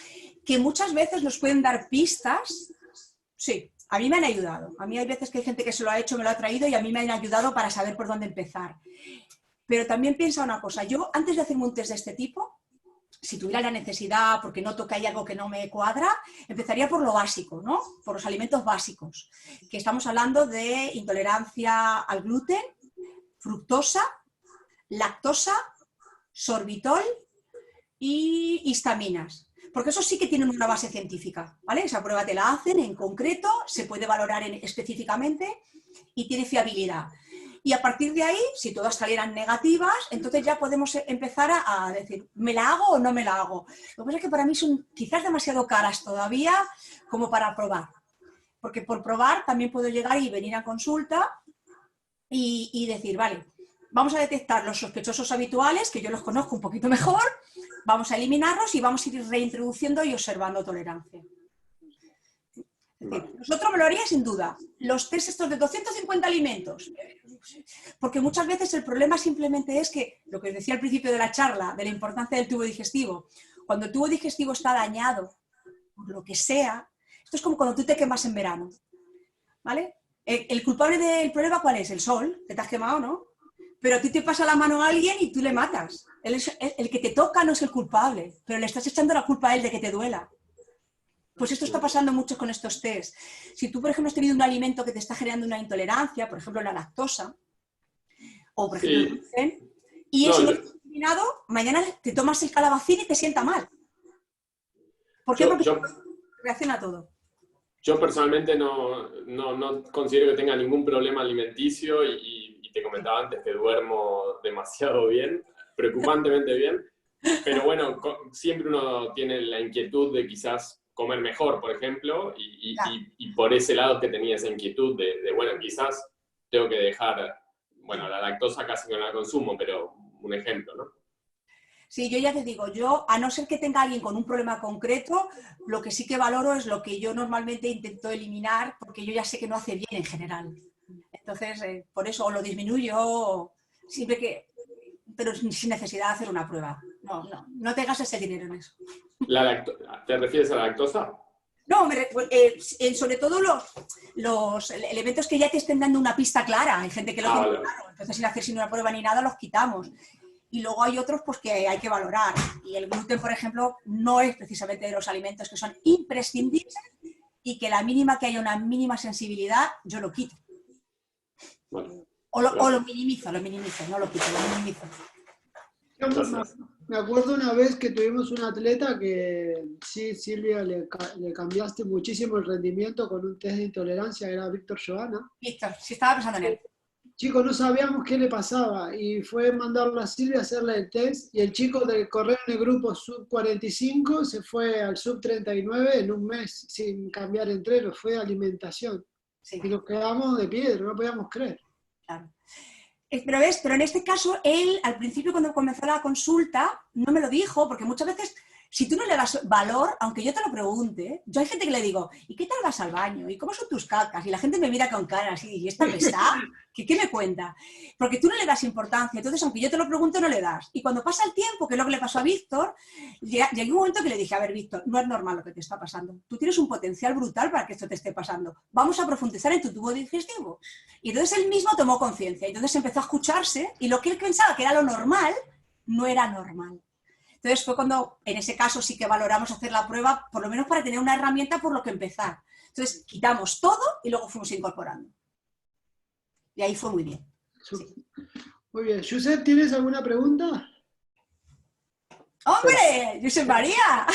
Speaker 2: Que muchas veces nos pueden dar pistas, sí, a mí me han ayudado. A mí hay veces que hay gente que se lo ha hecho, me lo ha traído y a mí me han ayudado para saber por dónde empezar. Pero también piensa una cosa, yo antes de hacerme un test de este tipo, si tuviera la necesidad, porque noto que hay algo que no me cuadra, empezaría por lo básico, ¿no? Por los alimentos básicos, que estamos hablando de intolerancia al gluten, fructosa, lactosa, sorbitol y histaminas. Porque eso sí que tienen una base científica, ¿vale? Esa prueba te la hacen en concreto, se puede valorar específicamente y tiene fiabilidad. Y a partir de ahí, si todas salieran negativas, entonces ya podemos empezar a decir, ¿me la hago o no me la hago? Lo que pasa es que para mí son quizás demasiado caras todavía como para probar. Porque por probar también puedo llegar y venir a consulta y decir, vale, vamos a detectar los sospechosos habituales, que yo los conozco un poquito mejor, vamos a eliminarlos y vamos a ir reintroduciendo y observando tolerancia. Es decir, nosotros me lo haría sin duda. Los test estos de 250 alimentos. Porque muchas veces el problema simplemente es que, lo que os decía al principio de la charla, de la importancia del tubo digestivo, cuando el tubo digestivo está dañado, por lo que sea, esto es como cuando tú te quemas en verano, ¿vale? El culpable del problema, ¿cuál es? El sol, que te has quemado, ¿no? Pero a ti te pasa la mano a alguien y tú le matas. El que te toca no es el culpable, pero le estás echando la culpa a él de que te duela. Pues esto está pasando mucho con estos test. Si tú, por ejemplo, has tenido un alimento que te está generando una intolerancia, por ejemplo, la lactosa, o por ejemplo el gluten, y eso no lo has eliminado, mañana te tomas el calabacín y te sienta mal. ¿Por qué? Porque reacciona a todo.
Speaker 4: Yo personalmente no considero que tenga ningún problema alimenticio y te comentaba antes que duermo demasiado bien, preocupantemente bien, pero bueno, siempre uno tiene la inquietud de quizás comer mejor, por ejemplo, y por ese lado que tenía esa inquietud de, bueno, quizás tengo que dejar, bueno, la lactosa casi no la consumo, pero un ejemplo, ¿no?
Speaker 2: Sí, yo ya te digo, yo, a no ser que tenga alguien con un problema concreto, lo que sí que valoro es lo que yo normalmente intento eliminar, porque yo ya sé que no hace bien en general. Entonces, por eso lo disminuyo, siempre que, pero sin necesidad de hacer una prueba. No te gastes el dinero en eso.
Speaker 4: ¿Te refieres a la lactosa?
Speaker 2: No, sobre todo los elementos que ya te estén dando una pista clara. Hay gente que lo tiene claro, entonces sin hacer sin una prueba ni nada los quitamos. Y luego hay otros pues, que hay que valorar. Y el gluten, por ejemplo, no es precisamente de los alimentos que son imprescindibles y que la mínima que haya una mínima sensibilidad, yo lo quito.
Speaker 4: Bueno,
Speaker 2: o lo minimizo, no lo quito, lo minimizo.
Speaker 1: Me acuerdo una vez que tuvimos un atleta que, sí, Silvia, le cambiaste muchísimo el rendimiento con un test de intolerancia, era Víctor Joana.
Speaker 2: Víctor, sí estaba pensando en él.
Speaker 1: Chicos, no sabíamos qué le pasaba y fue mandarlo a Silvia a hacerle el test y el chico de correr en el grupo sub 45 se fue al sub 39 en un mes sin cambiar entreno, fue alimentación. Sí. Y nos quedamos de piedra, no podíamos creer.
Speaker 2: Claro. Pero en este caso, él al principio cuando comenzó la consulta no me lo dijo, porque muchas veces si tú no le das valor, aunque yo te lo pregunte, yo hay gente que le digo, ¿y qué tal vas al baño? ¿Y cómo son tus cacas? Y la gente me mira con cara así, ¿y esta pesada? ¿Qué me cuenta? Porque tú no le das importancia, entonces aunque yo te lo pregunto no le das. Y cuando pasa el tiempo, que es lo que le pasó a Víctor, llegué un momento que le dije, a ver Víctor, no es normal lo que te está pasando. Tú tienes un potencial brutal para que esto te esté pasando. Vamos a profundizar en tu tubo digestivo. Y entonces él mismo tomó conciencia, entonces empezó a escucharse y lo que él pensaba que era lo normal, no era normal. Entonces fue cuando, en ese caso, sí que valoramos hacer la prueba, por lo menos para tener una herramienta por lo que empezar. Entonces quitamos todo y luego fuimos incorporando. Y ahí fue muy bien. Sí.
Speaker 1: Muy bien. Josep, ¿tienes alguna pregunta?
Speaker 2: ¡Hombre! ¡Josep María!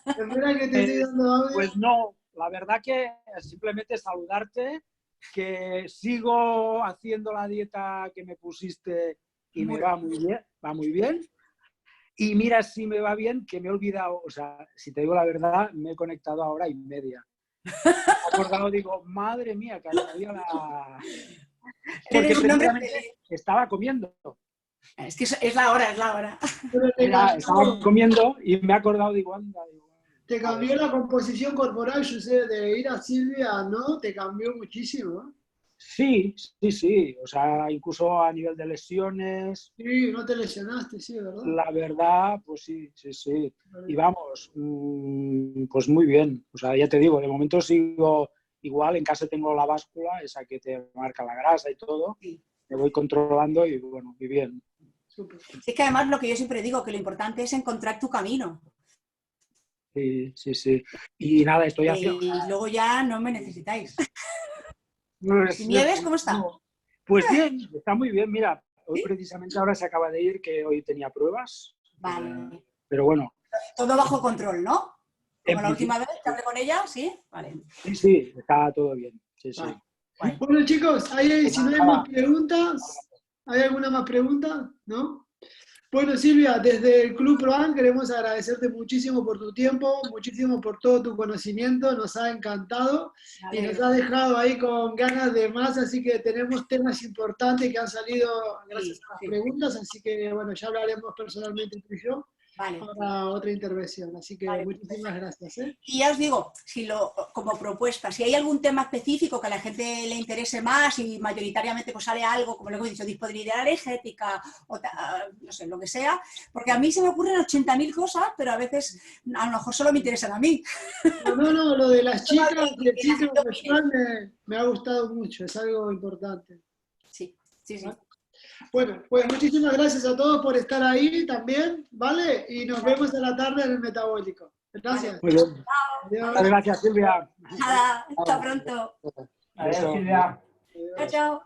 Speaker 1: Espera que te estoy dando audio.
Speaker 7: Pues no, la verdad que simplemente saludarte, que sigo haciendo la dieta que me pusiste y me va muy bien. Y mira, si me va bien, que me he olvidado, o sea, si te digo la verdad, me he conectado a 1:30. Me he acordado, digo, madre mía, que había la... Porque precisamente estaba comiendo.
Speaker 2: Es que es la hora.
Speaker 7: Estaba comiendo y me he acordado, digo, anda.
Speaker 1: Te cambió la composición corporal, José, de ir a Silvia, ¿no? Te cambió muchísimo, ¿eh?
Speaker 7: Sí. O sea, incluso a nivel de lesiones.
Speaker 1: Sí, no te lesionaste, sí, ¿verdad?
Speaker 7: La verdad, pues sí. Y vamos, pues muy bien. O sea, ya te digo, de momento sigo igual. En casa tengo la báscula, esa que te marca la grasa y todo. Me voy controlando y bueno, muy bien.
Speaker 2: Súper. Es que además lo que yo siempre digo, que lo importante es encontrar tu camino.
Speaker 7: Sí. Y nada, estoy haciendo...
Speaker 2: Y luego ya no me necesitáis.
Speaker 7: Pues,
Speaker 2: ¿Y Nieves cómo está?
Speaker 7: Pues bien, está muy bien. Mira, hoy precisamente ahora se acaba de ir, que hoy tenía pruebas.
Speaker 2: Vale.
Speaker 7: Pero bueno.
Speaker 2: Todo bajo control, ¿no? Como la última vez que hablé con ella, ¿sí? Vale.
Speaker 7: Sí, está todo bien. Sí.
Speaker 2: Vale.
Speaker 1: Bueno, chicos, si no hay más preguntas, ¿hay alguna más pregunta? ¿No? Bueno, Silvia, desde el Club ProAn queremos agradecerte muchísimo por tu tiempo, muchísimo por todo tu conocimiento, nos ha encantado y nos ha dejado ahí con ganas de más, así que tenemos temas importantes que han salido gracias a las preguntas, así que bueno, ya hablaremos personalmente tú y yo para otra intervención, así que muchísimas gracias.
Speaker 2: Y ya os digo, como propuesta, si hay algún tema específico que a la gente le interese más y mayoritariamente pues sale algo, como lo he dicho, disponibilidad energética o no sé, lo que sea, porque a mí se me ocurren 80.000 cosas, pero a veces a lo mejor solo me interesan a mí.
Speaker 1: No, lo de las chicas y el ciclo menstrual me ha gustado mucho, es algo importante.
Speaker 2: Sí.
Speaker 1: Bueno, pues muchísimas gracias a todos por estar ahí también, ¿vale? Y nos vemos en la tarde en el Metabólico. Gracias.
Speaker 7: Muy bien. Muchas gracias, Silvia.
Speaker 2: Nada, hasta pronto.
Speaker 3: Adiós, Silvia.
Speaker 2: Chao.